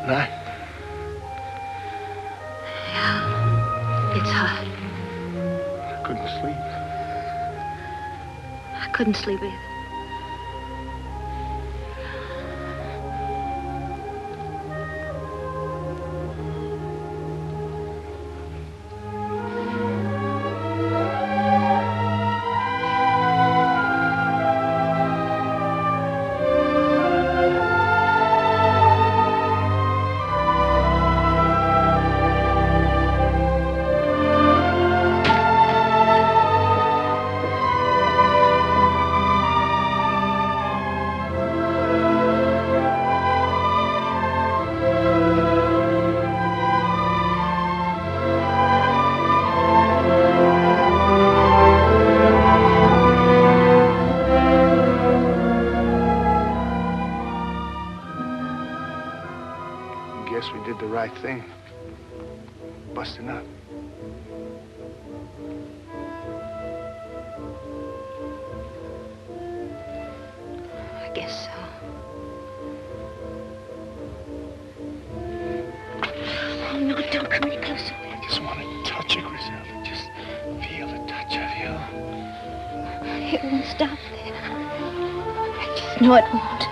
Night. Yeah, it's hot. I couldn't sleep. I couldn't sleep either. Guess we did the right thing. Busting up. I guess so. Oh, no, don't come any closer. I just want to touch you, Griselda. Just feel the touch of you. It won't stop there. I just know it won't.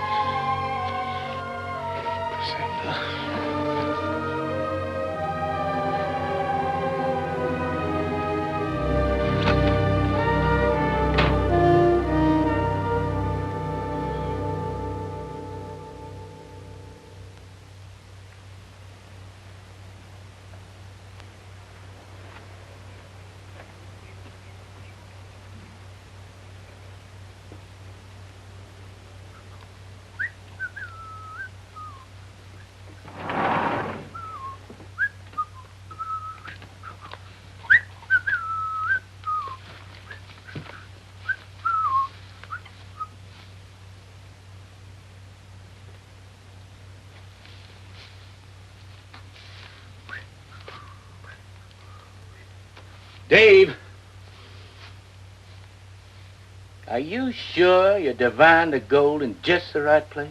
Dave, are you sure you divined the gold in just the right place?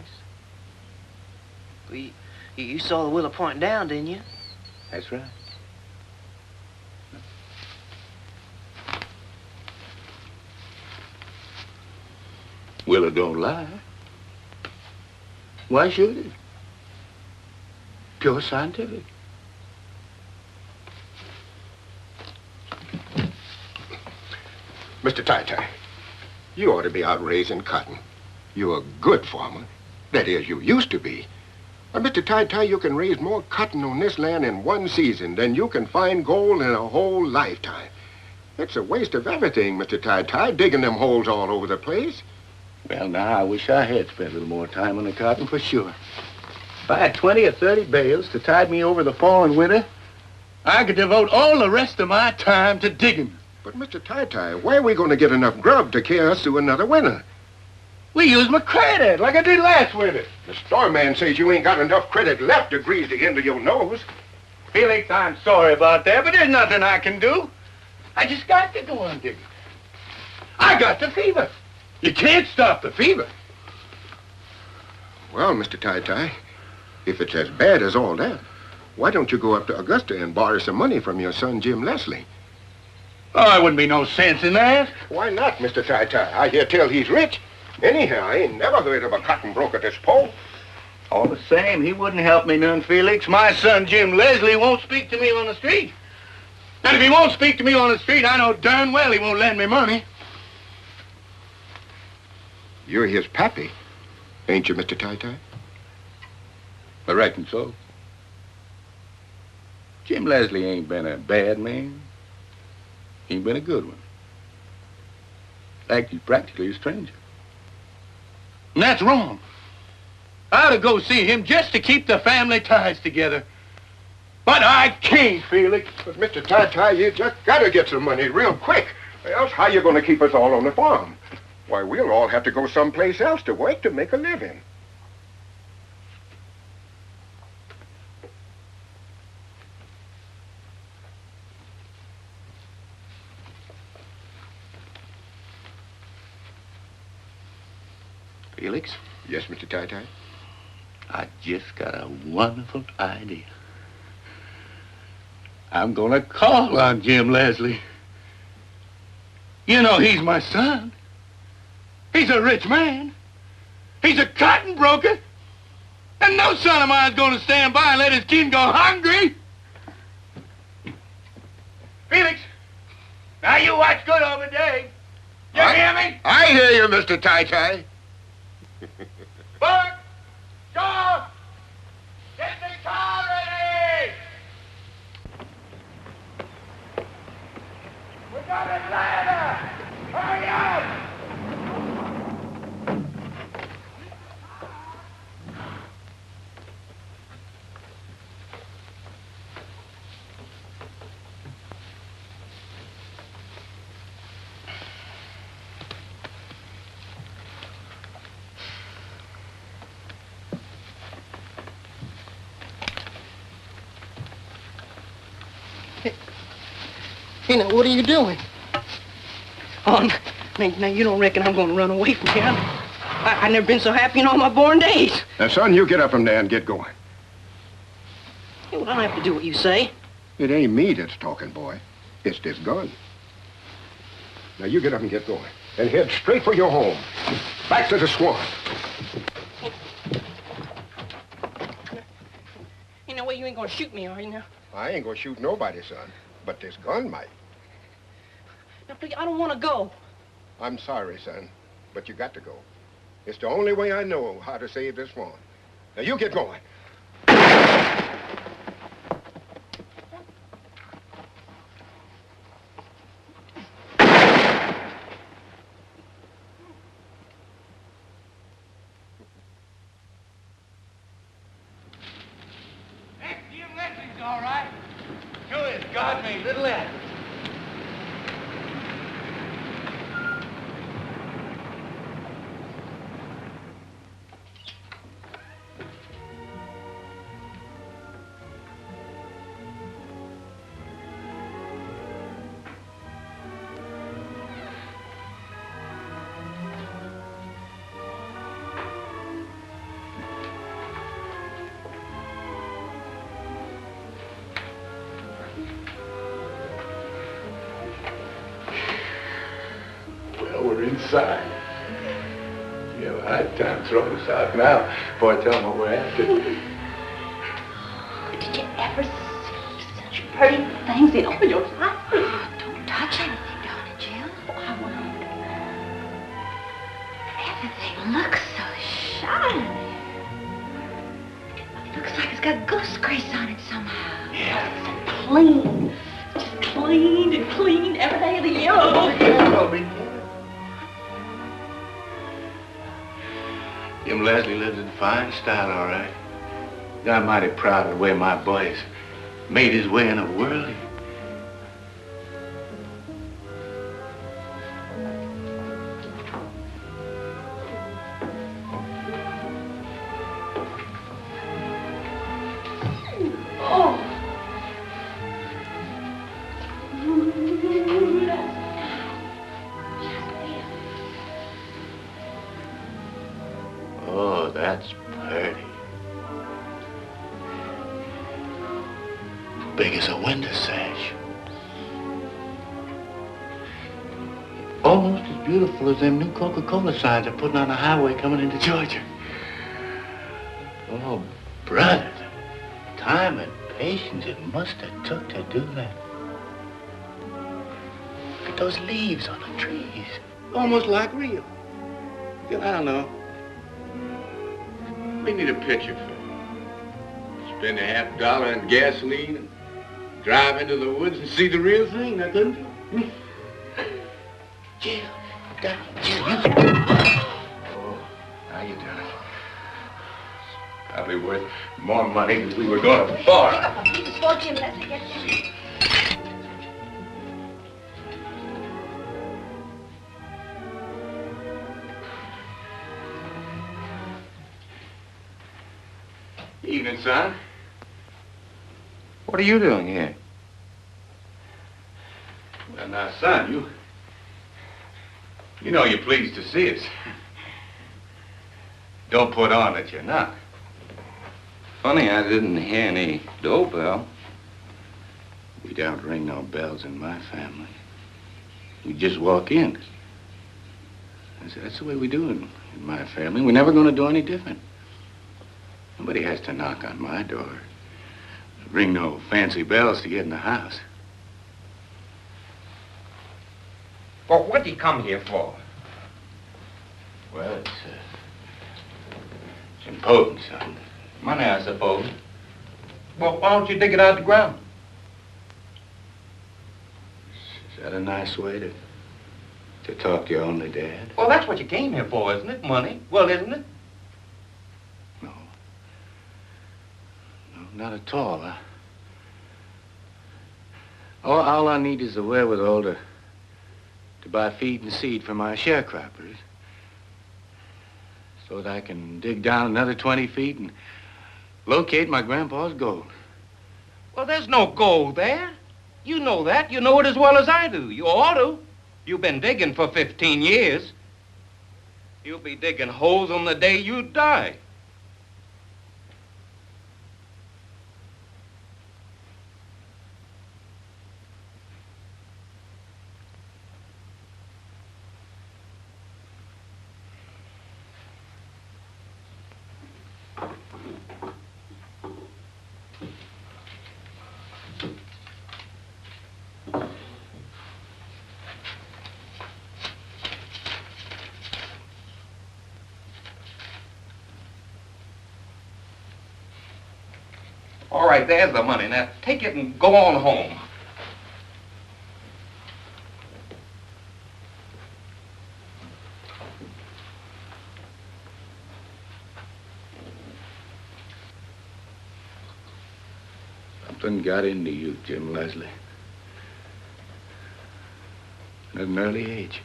Well, you saw the willow pointing down, didn't you? That's right. Willow don't lie. Why should it? Pure scientific. Mr. Tai-Tai, you ought to be out raising cotton. You're a good farmer. That is, you used to be. But Mr. Tai-Tai, you can raise more cotton on this land in one season than you can find gold in a whole lifetime. It's a waste of everything, Mr. Tai-Tai, digging them holes all over the place. Well, now, I wish I had spent a little more time on the cotton, for sure. If I had 20 or 30 bales to tide me over the fall and winter, I could devote all the rest of my time to digging. But, Mr. Tai-Tai, where are we going to get enough grub to carry us through another winter? We use my credit, like I did last winter. The store man says you ain't got enough credit left to grease the end of your nose. Felix, I'm sorry about that, but there's nothing I can do. I just got to go on digging. I got the fever. You can't stop the fever. Well, Mr. Tai-Tai, if it's as bad as all that, why don't you go up to Augusta and borrow some money from your son, Jim Leslie? Oh, there wouldn't be no sense in that. Why not, Mr. Tai-Tai? I hear tell he's rich. Anyhow, I ain't never heard of a cotton broker this poor. All the same, he wouldn't help me none, Felix. My son, Jim Leslie, won't speak to me on the street. And if he won't speak to me on the street, I know darn well he won't lend me money. You're his pappy, ain't you, Mr. Tai-Tai? I reckon so. Jim Leslie ain't been a bad man. He ain't been a good one. In fact, he's practically a stranger. And that's wrong. I ought to go see him just to keep the family ties together. But I can't, Felix. But, Mr. Tai-Tai, you just gotta get some money real quick. Or else how you gonna keep us all on the farm? Why, we'll all have to go someplace else to work to make a living. Felix? Yes, Mr. Tai-Tai? I just got a wonderful idea. I'm gonna call on Jim Leslie. You know, he's my son. He's a rich man. He's a cotton broker. And no son of mine's gonna stand by and let his kin go hungry. Felix, now you watch good over Dave. You hear me? I hear you, Mr. Tai-Tai. Buck! Shaw! Get the car ready! We got Atlanta! Hurry up! Hey, now, what are you doing? Oh, now you don't reckon I'm going to run away from here? I never been so happy in all my born days. Now, son, you get up from there and get going. Hey, well, I don't have to do what you say. It ain't me that's talking, boy. It's this gun. Now, you get up and get going. And head straight for your home. Back to the swamp. Ain't no way you ain't going to shoot me, are you now? I ain't gonna shoot nobody, son. But this gun might. Now, please, I don't want to go. I'm sorry, son, but you got to go. It's the only way I know how to save this farm. Now, you get going. Jim Leslie's all right. Sure is God made little Acre. sign. You have a hard time throwing us out now before I tell them what we're after. Did you ever see such pretty things in all your life? Don't touch anything, darling Jim. Oh, I won't. Everything looks so shiny. It looks like it's got goose grease on it somehow. Yeah. Clean. Just cleaned and cleaned every day of the year. Jim Leslie lives in fine style, all right. I'm mighty proud of the way my boy has made his way in the world. Oh, that's pretty. Big as a window sash. Almost as beautiful as them new Coca-Cola signs they're putting on the highway coming into Georgia. Oh, brother, the time and patience it must have took to do that. Look at those leaves on the trees. Almost like real. I don't know. We need a picture for spend $50 on gasoline and drive into the woods and see the real thing, now couldn't you? Jill, Jill, oh, how you doing? Probably worth more money than we were going to borrow. Jesus, for Jim, let's get down. Evening, son. What are you doing here? Well, now, son, you know you're pleased to see us. Don't put on that you're not. Funny, I didn't hear any doorbell. We don't ring no bells in my family. We just walk in. That's the way we do it in my family. We're never going to do any different. Nobody has to knock on my door. Ring no fancy bells to get in the house. Well, what'd you come here for? Well, it's important, son. Money, I suppose. Well, why don't you dig it out of the ground? Is that a nice way to talk to your only dad? Well, that's what you came here for, isn't it? Money. Well, isn't it? No, not at all. All I need is the wherewithal to buy feed and seed for my sharecroppers so that I can dig down another 20 feet and locate my grandpa's gold. Well, there's no gold there. You know that. You know it as well as I do. You ought to. You've been digging for 15 years. You'll be digging holes on the day you die. All right, there's the money. Now, take it and go on home. Something got into you, Jim Leslie. At an early age.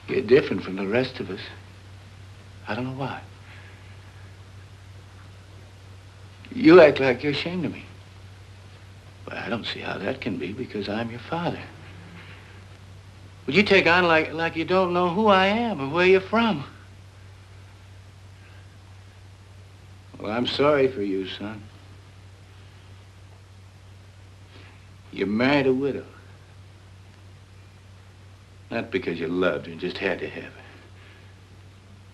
You're different from the rest of us. I don't know why. You act like you're ashamed of me. But I don't see how that can be because I'm your father. Would you take on like you don't know who I am or where you're from? Well, I'm sorry for you, son. You married a widow. Not because you loved her and just had to have her.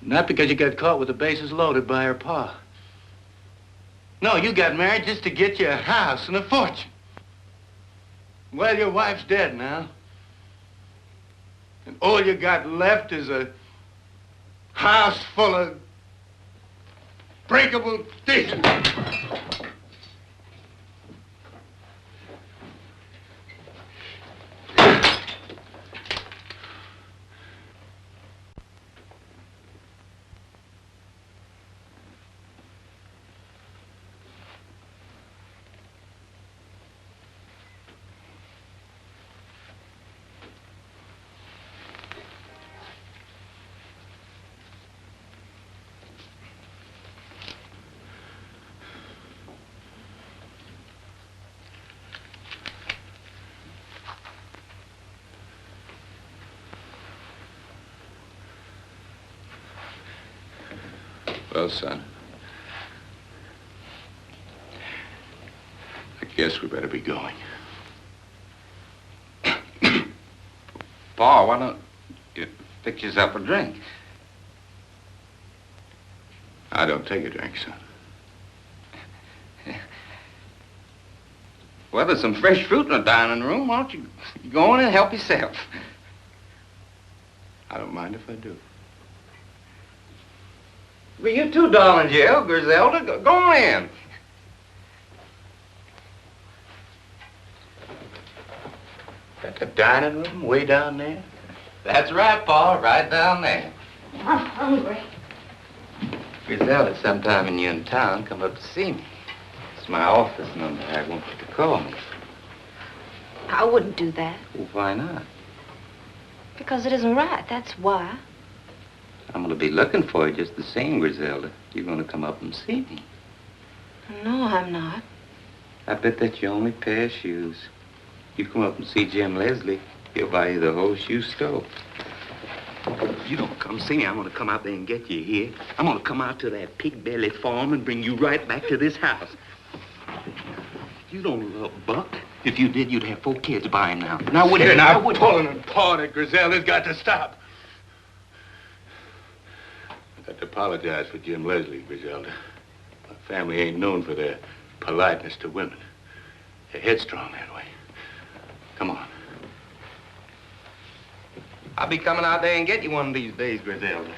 Not because you got caught with the bases loaded by her pa. No, you got married just to get you a house and a fortune. Well, your wife's dead now. And all you got left is a house full of breakable dishes. Well, son, I guess we better be going. Pa, why don't you fix yourself a drink? I don't take a drink, son. Well, there's some fresh fruit in the dining room. Why don't you go in and help yourself? I don't mind if I do. Well, you too, darling Jill, Griselda. Go on in. At the dining room way down there? That's right, Pa, right down there. I'm hungry. Griselda, sometime when you're in town, come up to see me. It's my office number. I want you to call me. I wouldn't do that. Well, why not? Because it isn't right, that's why. I'm gonna be looking for you just the same, Griselda. You're gonna come up and see me. No, I'm not. I bet that's your only pair of shoes. You come up and see Jim Leslie, he'll buy you the whole shoe store. If you don't come see me, I'm gonna come out there and get you here. I'm gonna come out to that pig belly farm and bring you right back to this house. You don't love Buck. If you did, you'd have 4 kids by him now. Now, would you? Now, pulling and pawing at Griselda's got to stop. I got to apologize for Jim Leslie, Griselda. My family ain't known for their politeness to women. They're headstrong that way. Come on. I'll be coming out there and get you one of these days, Griselda.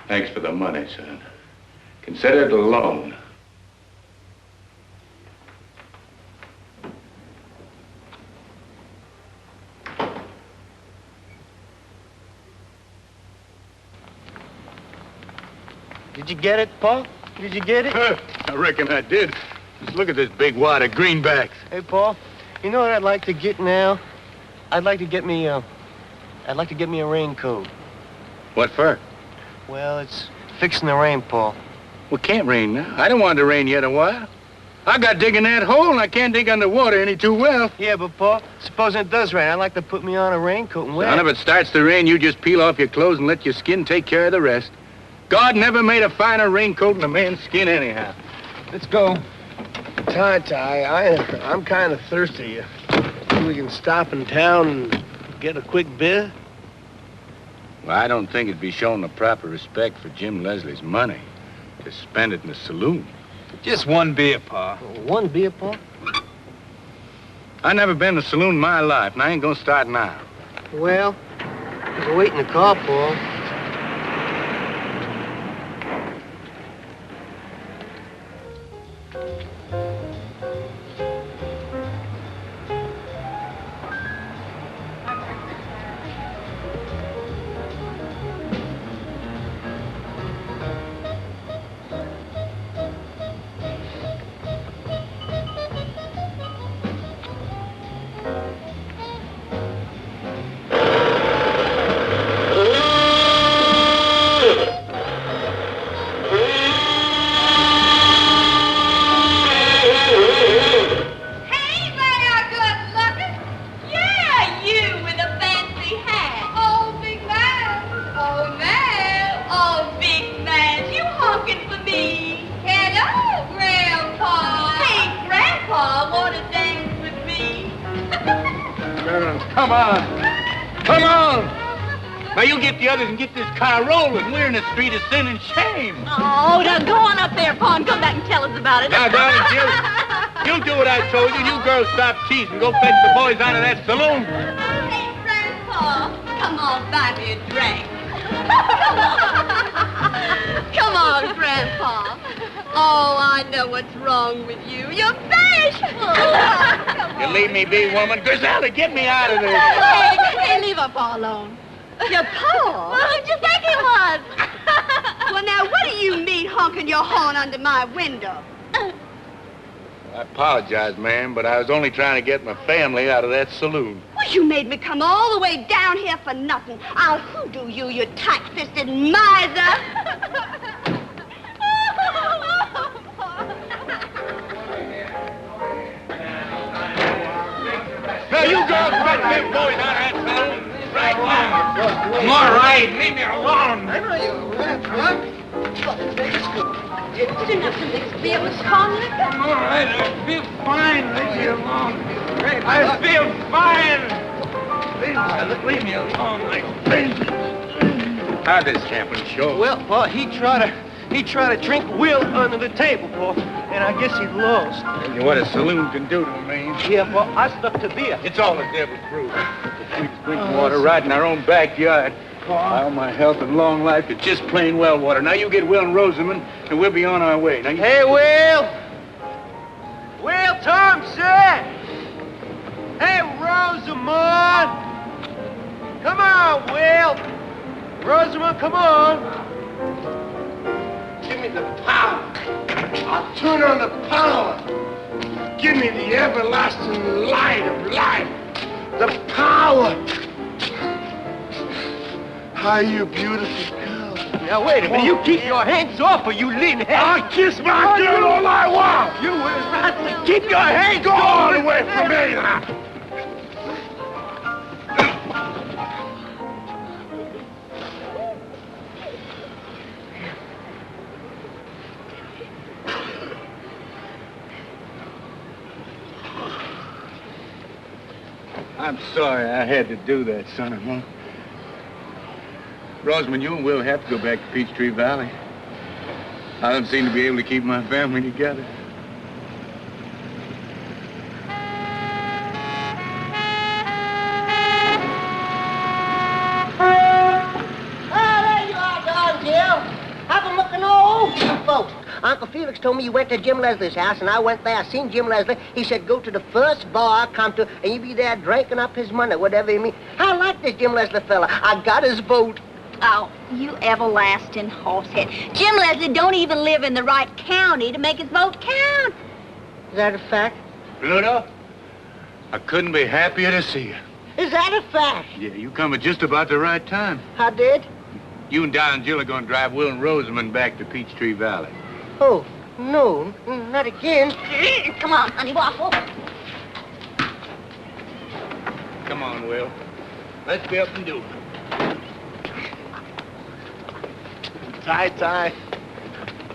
Thanks for the money, son. Consider it a loan. Did you get it, Pa? Did you get it? I reckon I did. Just look at this big wad of greenbacks. Hey, Pa, you know what I'd like to get now? I'd like to get me a raincoat. What for? Well, it's fixing to rain, Pa. Well, it can't rain now. I don't want it to rain yet a while. I got digging that hole, and I can't dig underwater any too well. Yeah, but, Pa, supposing it does rain, I'd like to put me on a raincoat and wear Son, it. if it starts to rain, you just peel off your clothes and let your skin take care of the rest. God never made a finer raincoat than a man's skin anyhow. Let's go. Ty, I'm kind of thirsty. Think we can stop in town and get a quick beer? Well, I don't think it'd be showing the proper respect for Jim Leslie's money to spend it in the saloon. Just one beer, Pa. One beer, Pa? I never been to a saloon in my life, and I ain't gonna start now. Well, there's a wait in the car, Pa. Come on. Come on. Now, you get the others and get this car rolling. We're in a street of sin and shame. Oh, now go on up there, Pa, and come back and tell us about it. Now, darling, you do what I told you. You girls stop teasing. Go fetch the boys out of that saloon. Hey, Grandpa, come on, buy me a drink. Come on, Grandpa. Oh, I know what's wrong with you. You're bashful. You leave me be, woman. Griselda, get me out of there. Hey, leave our Pa alone. Your Pa? Well, who'd you think he was? Well, now, what do you mean honking your horn under my window? I apologize, ma'am, but I was only trying to get my family out of that saloon. Well, you made me come all the way down here for nothing. I'll hoodoo you, you tight-fisted miser. Now, you girls fetch them boys out of that saloon right now. I'm all right. Leave me alone. I know you. What? You didn't have to mix beer with strong liquor. I'm all right. I feel fine. Leave me alone. I feel fine. Leave me alone. How'd this camping show? Well, Pa, he tried to drink Will under the table, Pa, and I guess he lost. And what a saloon can do to a man. Yeah, Pa, I stuck to beer. It's all the devil's brew. The sweetest drinking water right in our own backyard. All my health and long life is just plain well water. Now you get Will and Rosamond, and we'll be on our way. Now you... Hey, Will! Will Thompson! Hey, Rosamond! Come on, Will! Rosamond, come on! Give me the power. I'll turn on the power. Give me the everlasting light of life. The power. How you beautiful girl. Now, wait a minute. You keep your hands off or you leave me. I'll kiss my girl all I want. You will not to keep your hands Go all the way from me now. I'm sorry I had to do that, son-in-law. Rosamond, you and Will have to go back to Peachtree Valley. I don't seem to be able to keep my family together. Oh, there you are, darling Jill. I've been looking all over you folks. Uncle Felix told me you went to Jim Leslie's house, and I went there. I seen Jim Leslie. He said, go to the first bar I come to, and you be there drinking up his money, whatever you mean. I like this Jim Leslie fella. I got his vote. Oh, you everlasting horsehead. Jim Leslie don't even live in the right county to make his vote count. Is that a fact? Pluto, I couldn't be happier to see you. Is that a fact? Yeah, you come at just about the right time. I did? You and Don and Jill are going to drive Will and Rosamond back to Peachtree Valley. Oh, no, not again. Come on, honey, waffle. Come on, Will. Let's be up and do it. Ty,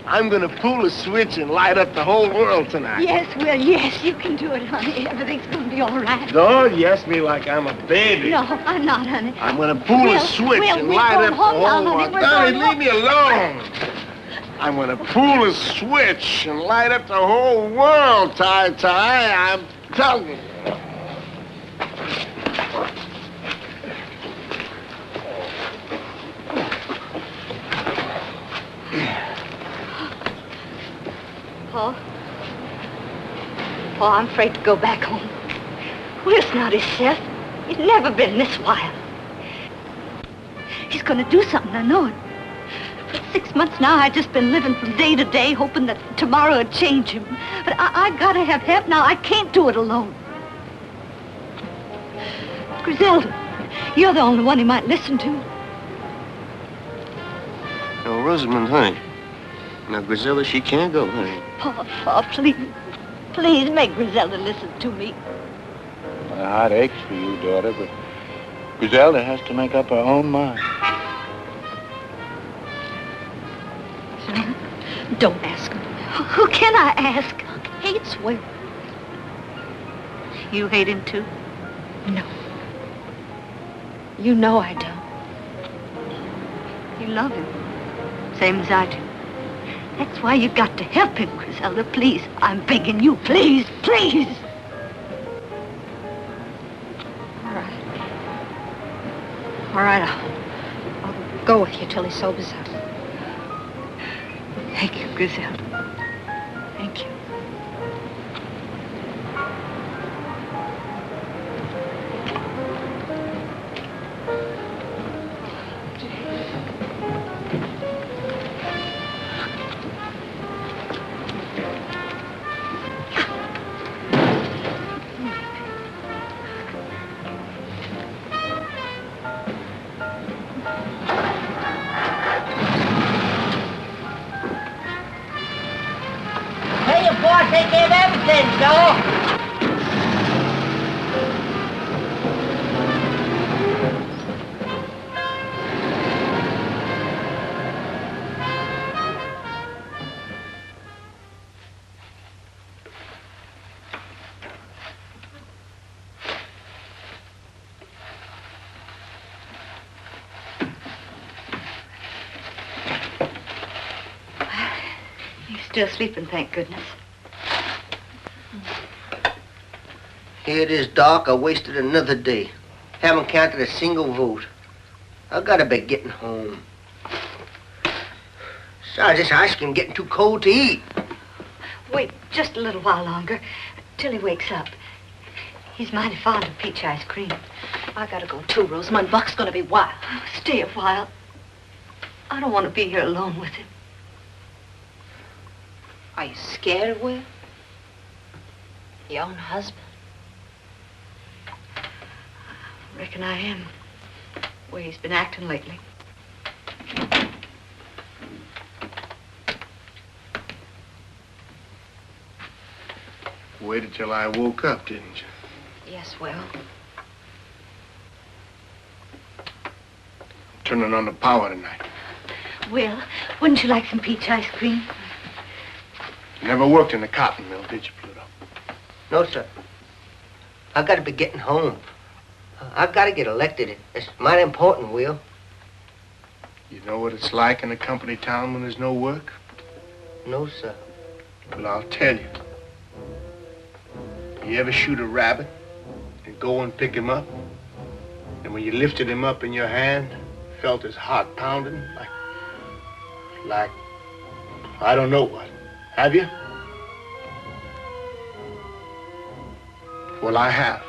I'm gonna pull a switch and light up the whole world tonight. Yes, Will, yes, you can do it, honey. Everything's gonna be all right. Don't you ask me like I'm a baby. No, I'm not, honey. I'm gonna pull a switch and light up the whole world. Donnie, leave me alone. I'm gonna pull a switch and light up the whole world, Ty. I'm telling you. Paul, I'm afraid to go back home. Will's not himself. He's never been this wild. He's gonna do something, I know it. For 6 months now, I've just been living from day to day, hoping that tomorrow would change him. But I gotta have help now. I can't do it alone. Griselda, you're the only one he might listen to. Oh, Rosamond, honey. Now, Griselda, she can't go, honey. Paul, please. Please make Griselda listen to me. My heart aches for you, daughter, but Griselda has to make up her own mind. Don't ask him. Who can I ask? Hates Will. You hate him too? No. You know I don't. You love him, same as I do. That's why you got to help him, Griselda. Please, I'm begging you. Please, please. All right. All right, I'll go with you till he sobers up. Thank you, Griselda. Thank you. Tell your boss they gave everything, Joe. He's still sleeping, thank goodness. Here it is, Doc. I wasted another day. Haven't counted a single vote. I gotta be getting home. Besides, this ice cream getting too cold to eat. Wait just a little while longer, till he wakes up. He's mighty fond of peach ice cream. I gotta go too, Rosamund. Buck's gonna be wild. Stay a while. I don't want to be here alone with him. Are you scared, Will? Your own husband? I reckon I am. The way he's been acting lately. Waited till I woke up, didn't you? Yes, Will. Turning on the power tonight. Will, wouldn't you like some peach ice cream? You never worked in the cotton mill, did you, Pluto? No, sir. I gotta be getting home. I gotta get elected. It's mighty important, Will. You know what it's like in a company town when there's no work? No, sir. Well, I'll tell you. You ever shoot a rabbit and go and pick him up? And when you lifted him up in your hand, felt his heart pounding like, I don't know what. Have you? Well, I have.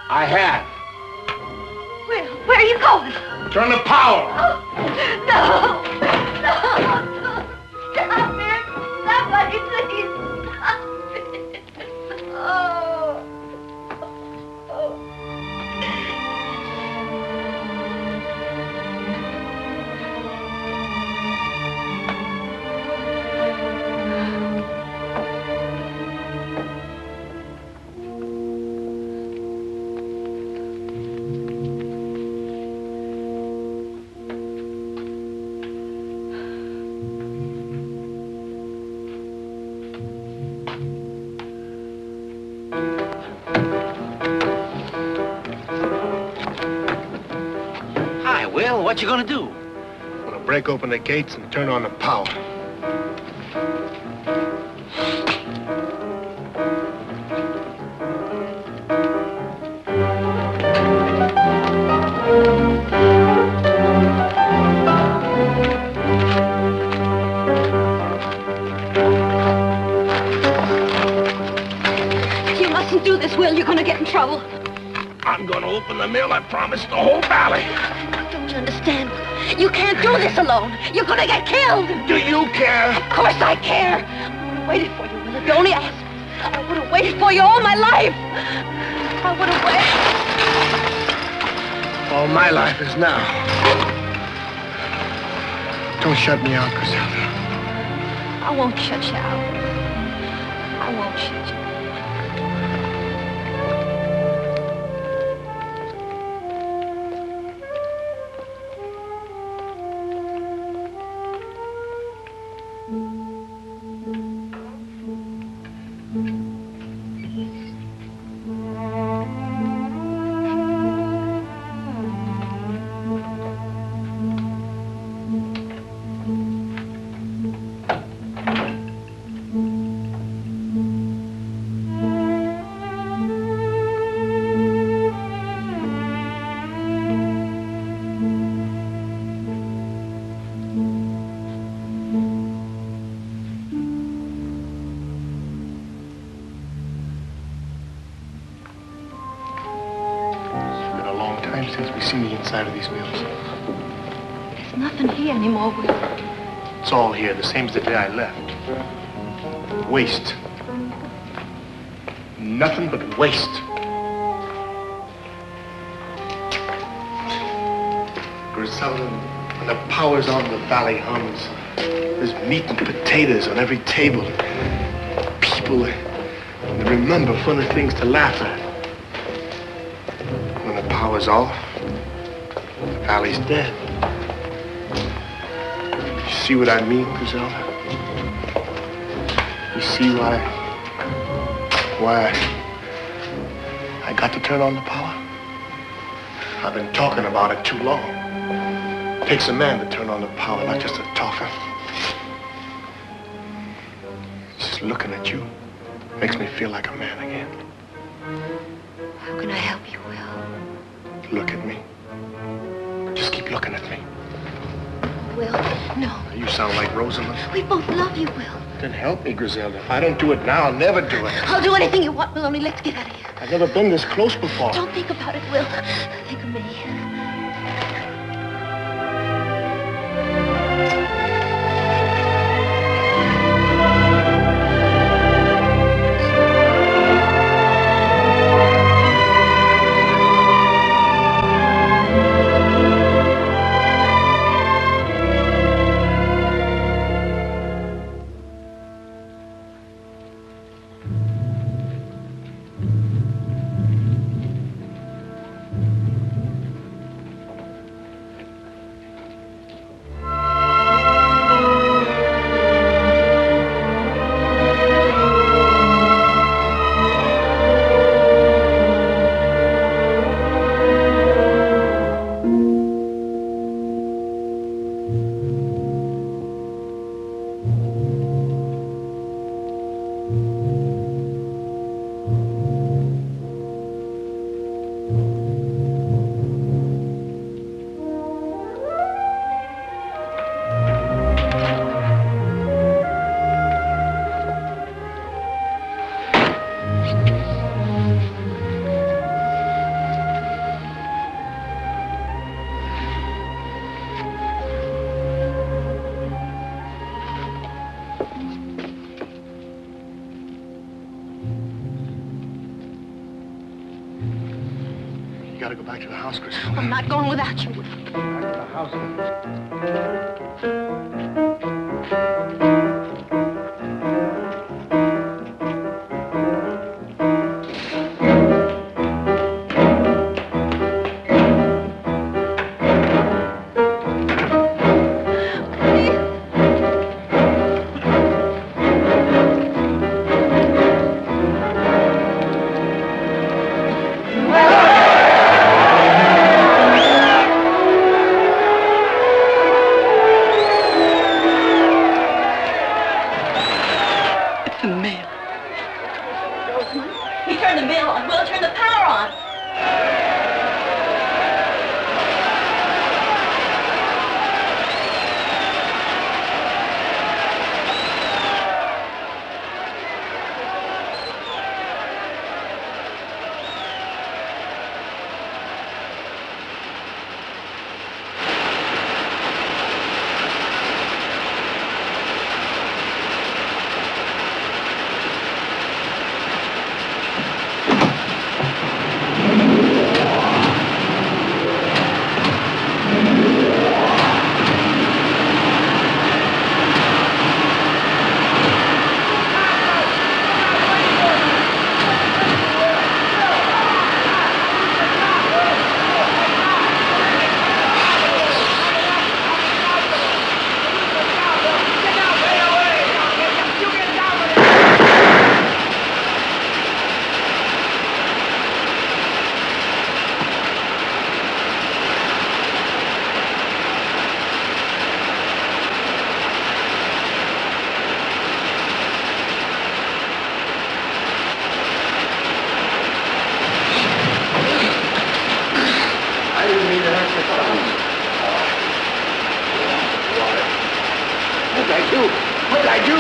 I have. Will, where are you going? Turn the power. No! No! Stop it! Somebody, please! Stop it! Oh! Hi, Will. What you gonna do? I'm gonna break open the gates and turn on the power. You mustn't do this, Will. You're gonna get in trouble. I'm gonna open the mill, I promise, the whole valley. Don't you understand? You can't do this alone. You're gonna get killed. Do you care? Of course I care. I would have waited for you, Will, if you only asked. I would have waited for you all my life. I would have waited. All my life is now. Don't shut me out, Griselda. I won't shut you out. I won't shut you out. time since we seen the inside of these mills. There's nothing here anymore, Will. It's all here, the same as the day I left. Waste. Nothing but waste. Griselda, when the power's on, the valley hums. There's meat and potatoes on every table. People, they remember funny things to laugh at. When the power's off, the valley's dead. You see what I mean, Griselda? You see why I got to turn on the power? I've been talking about it too long. It takes a man to turn on the power, not just a talker. Just looking at you makes me feel like a man again. How can I help you, Will? Look at me. Just keep looking at me. Will, no. You sound like Rosamond. We both love you, Will. Then help me, Griselda. If I don't do it now, I'll never do it. I'll do anything you want, Will, only let's get out of here. I've never been this close before. Don't think about it, Will. Think of me. You gotta go back to the house, Chris. I'm not going without you. Back to the house. He turned the mill on. Will turn the power on. What did I do?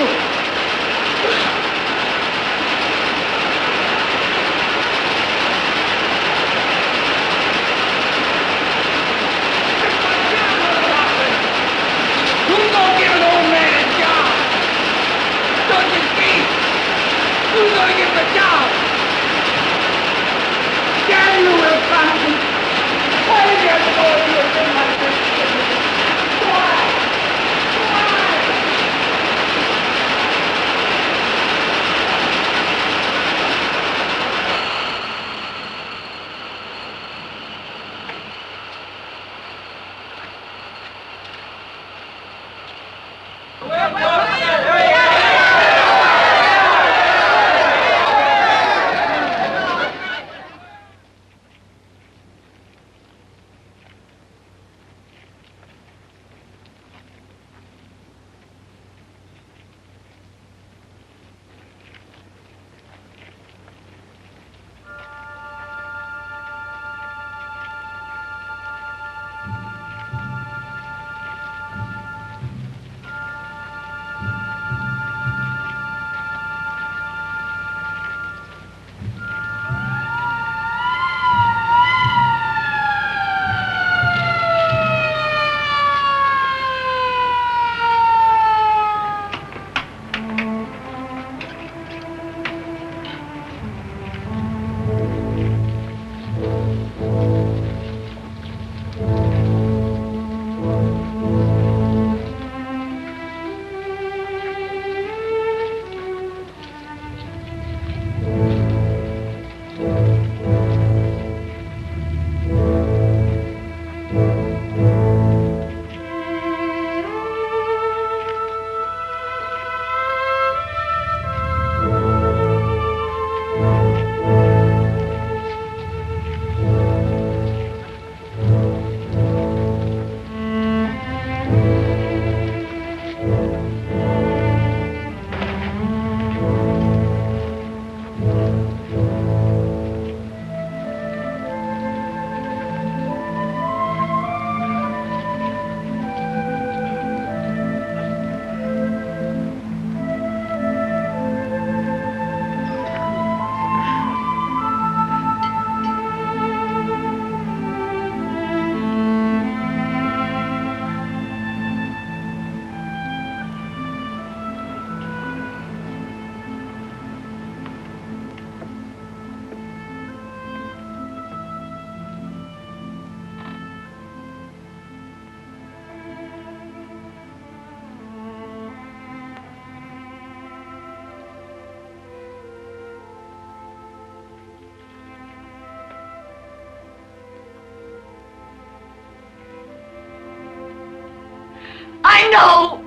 No!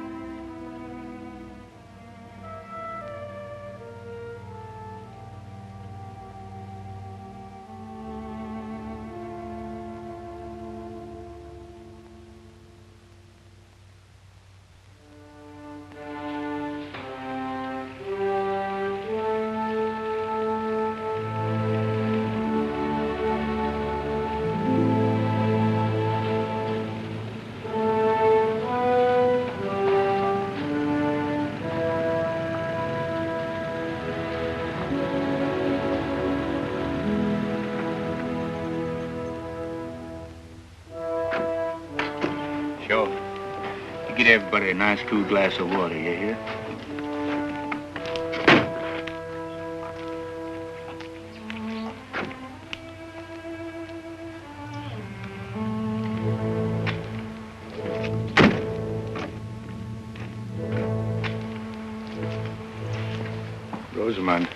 Sure. You get everybody a nice cool glass of water, you hear? Rosamond,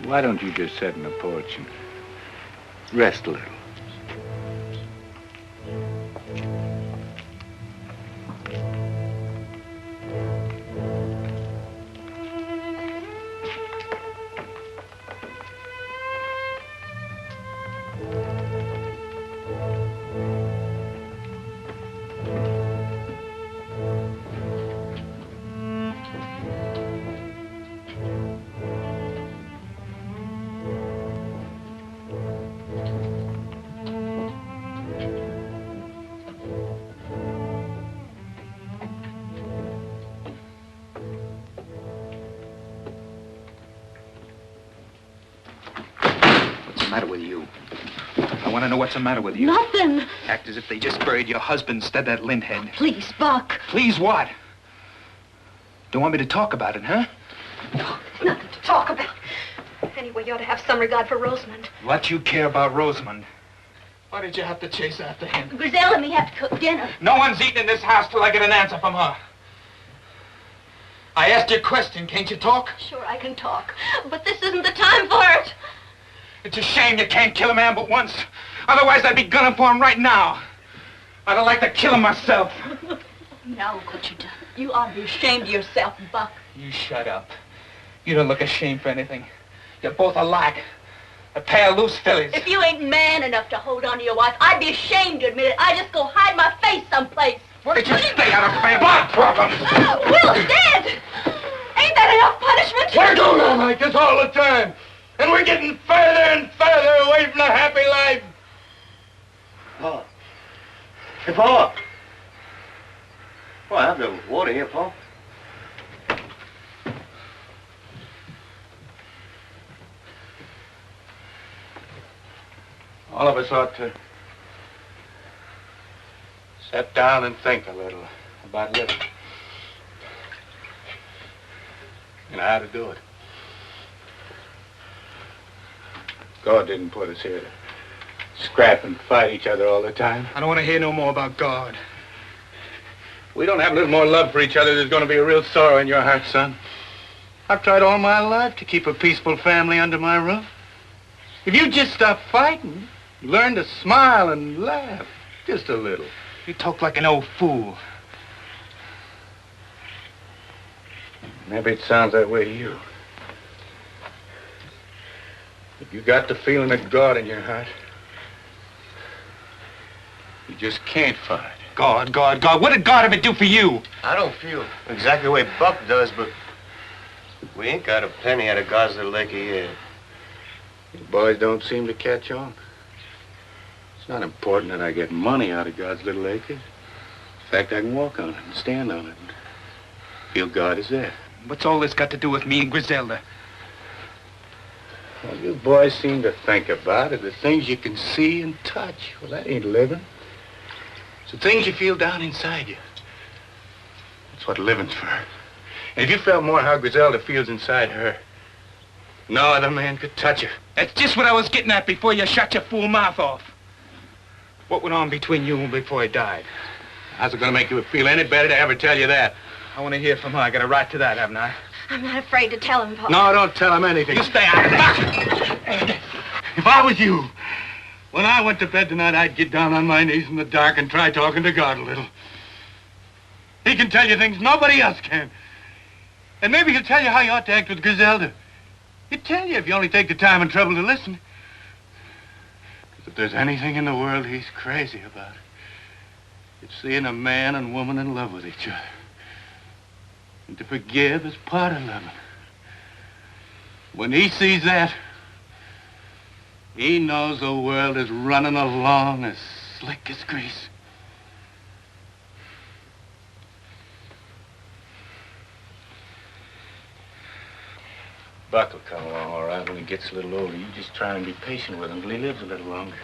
why don't you just sit in the porch and rest a little? What's the matter with you? I want to know what's the matter with you. Nothing. Act as if they just buried your husband instead of that linthead. Please, Buck. Please what? Don't want me to talk about it, huh? Nothing to talk about. Anyway, you ought to have some regard for Rosamond. What you care about Rosamond? Why did you have to chase after him? Grizel and me have to cook dinner. No one's eating in this house till I get an answer from her. I asked you a question. Can't you talk? Sure, I can talk, but this isn't the time for it. It's a shame you can't kill a man but once. Otherwise, I'd be gunning for him right now. I'd have liked to kill him myself. Now look what you've done. You ought to be ashamed of yourself, Buck. You shut up. You don't look ashamed for anything. You're both alike. A pair of loose fillies. If you ain't man enough to hold on to your wife, I'd be ashamed to admit it. I'd just go hide my face someplace. Why don't you stay out of family problems? Will's dead. Ain't that enough punishment? We're going on like this all the time. And we're getting further and further away from a happy life. Paul. Hey, Paul. Well, I have the water here, Paul. All of us ought to sit down and think a little about living. And how to do it. God didn't put us here to scrap and fight each other all the time. I don't want to hear no more about God. We don't have a little more love for each other, there's going to be a real sorrow in your heart, son. I've tried all my life to keep a peaceful family under my roof. If you just stop fighting, learn to smile and laugh just a little. You talk like an old fool. Maybe it sounds that way to you. If you got the feeling of God in your heart, you just can't fight. God, God, God. What did God ever do for you? I don't feel exactly the way Buck does, but we ain't got a penny out of God's little acre yet. You boys don't seem to catch on. It's not important that I get money out of God's little acre. In fact, I can walk on it and stand on it and feel God is there. What's all this got to do with me and Griselda? Well, you boys seem to think about it, the things you can see and touch. Well, that ain't living. It's the things you feel down inside you. That's what living's for. And if you felt more how Griselda feels inside her, no other man could touch her. That's just what I was getting at before you shut your fool mouth off. What went on between you and before he died? How's it gonna make you feel any better to ever tell you that? I want to hear from her. I got a right to that, haven't I? I'm not afraid to tell him, Paul. No, don't tell him anything. You stay out of it. If I was you, when I went to bed tonight, I'd get down on my knees in the dark and try talking to God a little. He can tell you things nobody else can. And maybe he'll tell you how you ought to act with Griselda. He'll tell you if you only take the time and trouble to listen. 'Cause if there's anything in the world he's crazy about, it's seeing a man and woman in love with each other. And to forgive is part of loving. When he sees that, he knows the world is running along as slick as grease. Buck will come along all right when he gets a little older. You just try and be patient with him till he lives a little longer.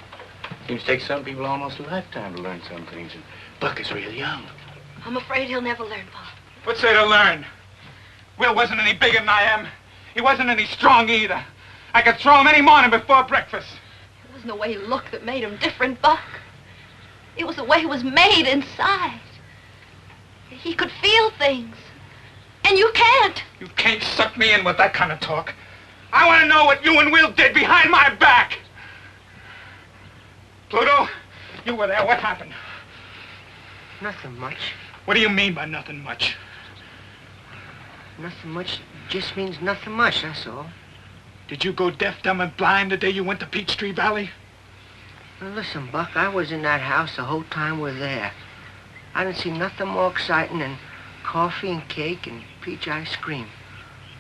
Seems to take some people almost a lifetime to learn some things, and Buck is real young. I'm afraid he'll never learn, Pa. What's there to learn? Will wasn't any bigger than I am. He wasn't any strong either. I could throw him any morning before breakfast. It wasn't the way he looked that made him different, Buck. It was the way he was made inside. He could feel things. And you can't. You can't suck me in with that kind of talk. I want to know what you and Will did behind my back. Pluto, you were there. What happened? Nothing much. What do you mean by nothing much? Nothing much just means nothing much, that's all. Did you go deaf, dumb, and blind the day you went to Peachtree Valley? Now listen, Buck, I was in that house the whole time we're there. I didn't see nothing more exciting than coffee and cake and peach ice cream.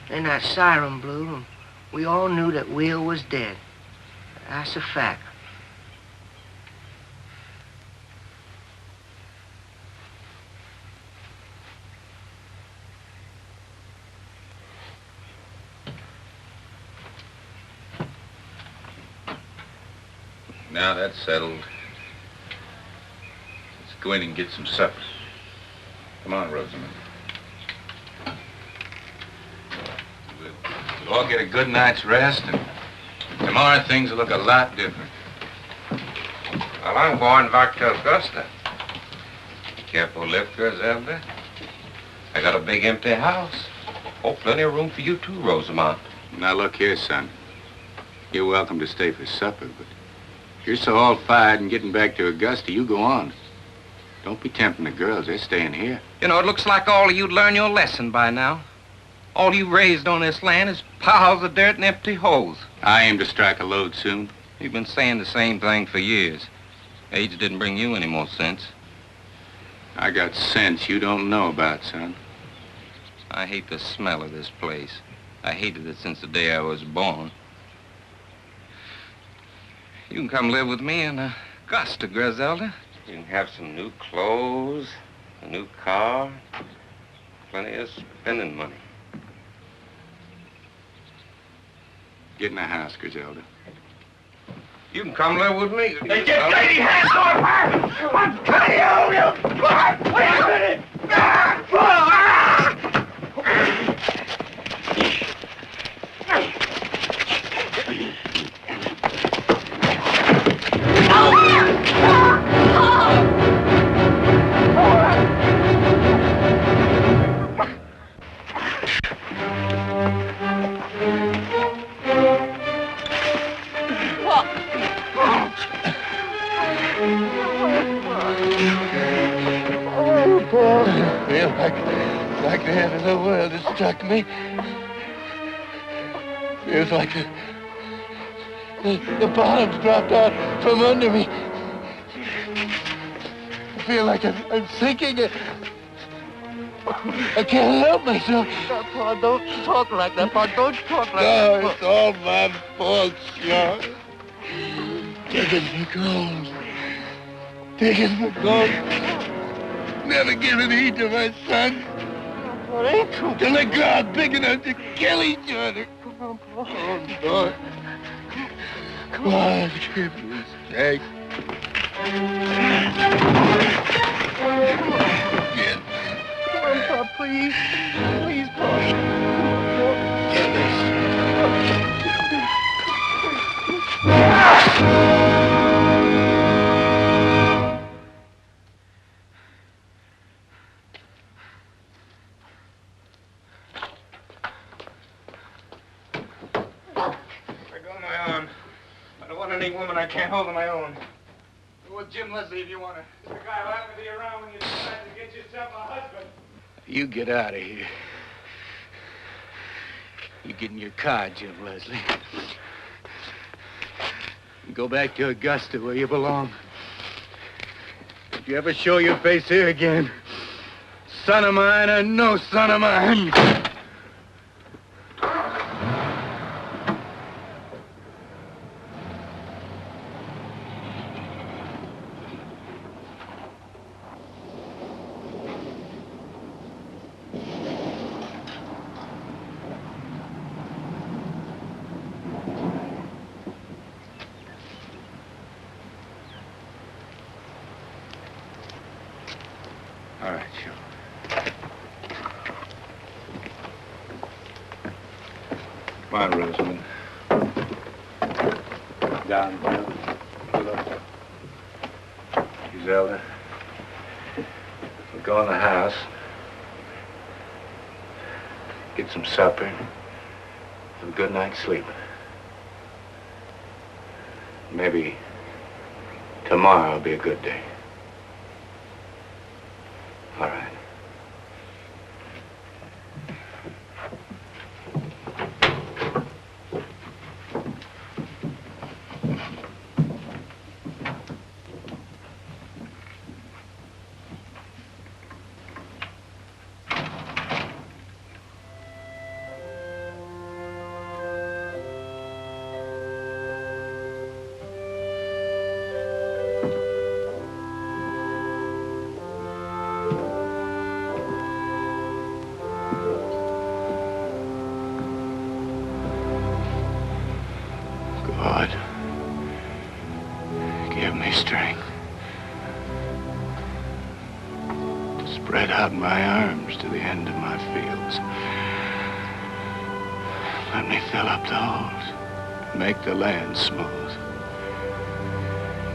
Then that siren blew, and we all knew that Will was dead. That's a fact. Now that's settled. Let's go in and get some supper. Come on, Rosamond. We'll all get a good night's rest, and tomorrow things will look a lot different. Well, I'm going back to Augusta. Careful lift, Griselda. I got a big empty house. Oh, plenty of room for you too, Rosamond. Now look here, son. You're welcome to stay for supper, but if you're so all fired and getting back to Augusta, you go on. Don't be tempting the girls. They're staying here. You know, it looks like all of you'd learn your lesson by now. All you raised on this land is piles of dirt and empty holes. I aim to strike a lode soon. You've been saying the same thing for years. Age didn't bring you any more sense. I got sense you don't know about, son. I hate the smell of this place. I hated it since the day I was born. You can come live with me in Augusta, Griselda. You can have some new clothes, a new car, plenty of spending money. Get in the house, Griselda. You can come live with me. Hey, get dirty hands off her! I'm cutting you! Wait a minute! I feel like the end of the world has struck me. Feels like the bottom's dropped out from under me. I feel like I'm sinking. I can't help myself. Pa, don't talk like that, Pa. Don't talk like that. No, it's all my fault, Sean. Taking for gold. Taking for gold. Never given heed to my son. Well, it ain't true. Till they grow out big enough to kill each other. Come on, Pa. Oh, Lord. Come on, give me a steak. Get Come on, Pa, please. Please, Pa. I don't want any woman I can't hold on my own. with Jim Leslie if you want to. He's the guy who'll have to be around when you decide to get yourself a husband. You get out of here. You get in your car, Jim Leslie. And go back to Augusta where you belong. If you ever show your face here again, son of mine or no son of mine. All right, sure. Come on, Rosamond. Down, Bill. Pull up. Griselda. We'll go in the house. Get some supper. Have a good night's sleep. Maybe tomorrow will be a good day. All right. God, give me strength to spread out my arms to the end of my fields. Let me fill up the holes, make the land smooth.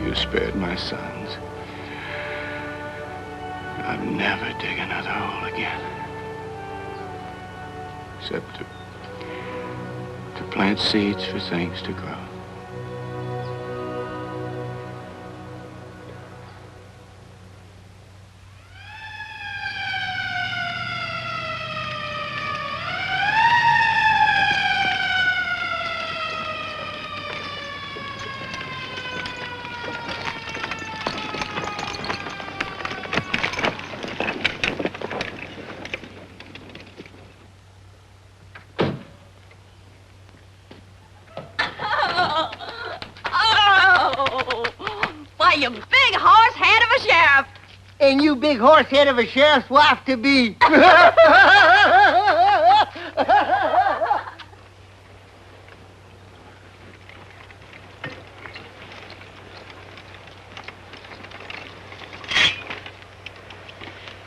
You spared my sons. I'll never dig another hole again, except to plant seeds for things to grow. You big horse head of a sheriff. And you big horse head of a sheriff's wife to be.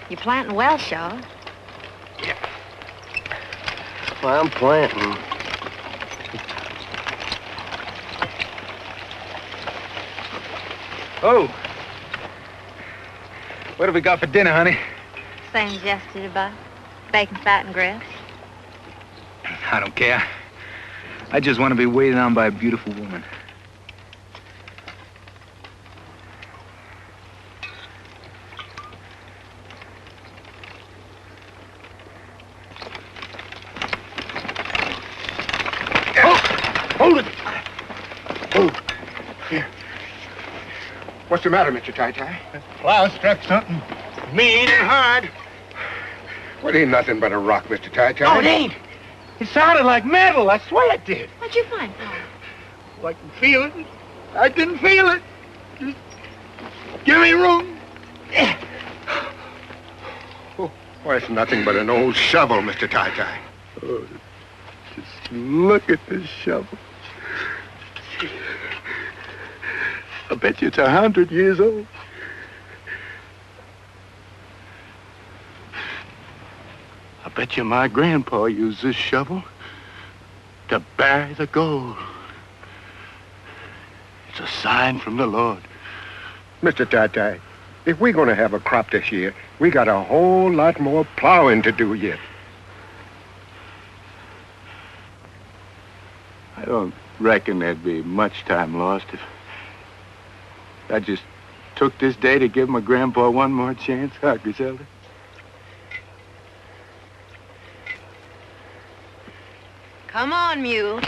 You planting well, Shaw. Well, I'm planting. Oh. What have we got for dinner, honey? Same as yesterday, Buck. Bacon, fat, and grits. I don't care. I just want to be waited on by a beautiful woman. Hold it! Oh, here. What's the matter, Mr. Tai-Tai? Plow struck something mean and hard. Well, it ain't nothing but a rock, Mr. Tai-Tai. No, it ain't. It sounded like metal. I swear it did. What'd you find, Paul? Well, I can feel it. I didn't feel it. Just give me room. Oh, well, it's nothing but an old shovel, Mr. Tai-Tai. Oh, just look at this shovel. I bet you it's 100 years old. I bet you my grandpa used this shovel to bury the gold. It's a sign from the Lord. Mr. Tai-Tai, if we're going to have a crop this year, we got a whole lot more plowing to do yet. I don't reckon there'd be much time lost if I just took this day to give my grandpa one more chance, huh, Griselda? Come on, Mule.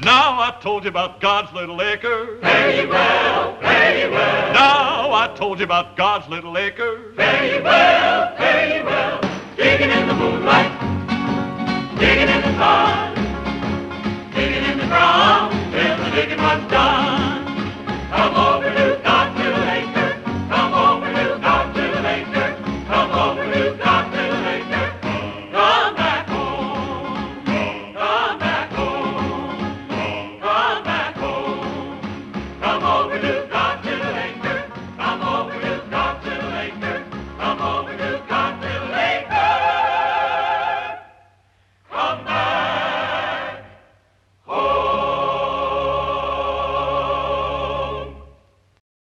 Now I told you about God's little acre. Fare ye well, fare ye well. Now I told you about God's little acre. Fare ye well, fare ye well. Digging in the moonlight, digging in the sun, digging in the ground till the digging was done.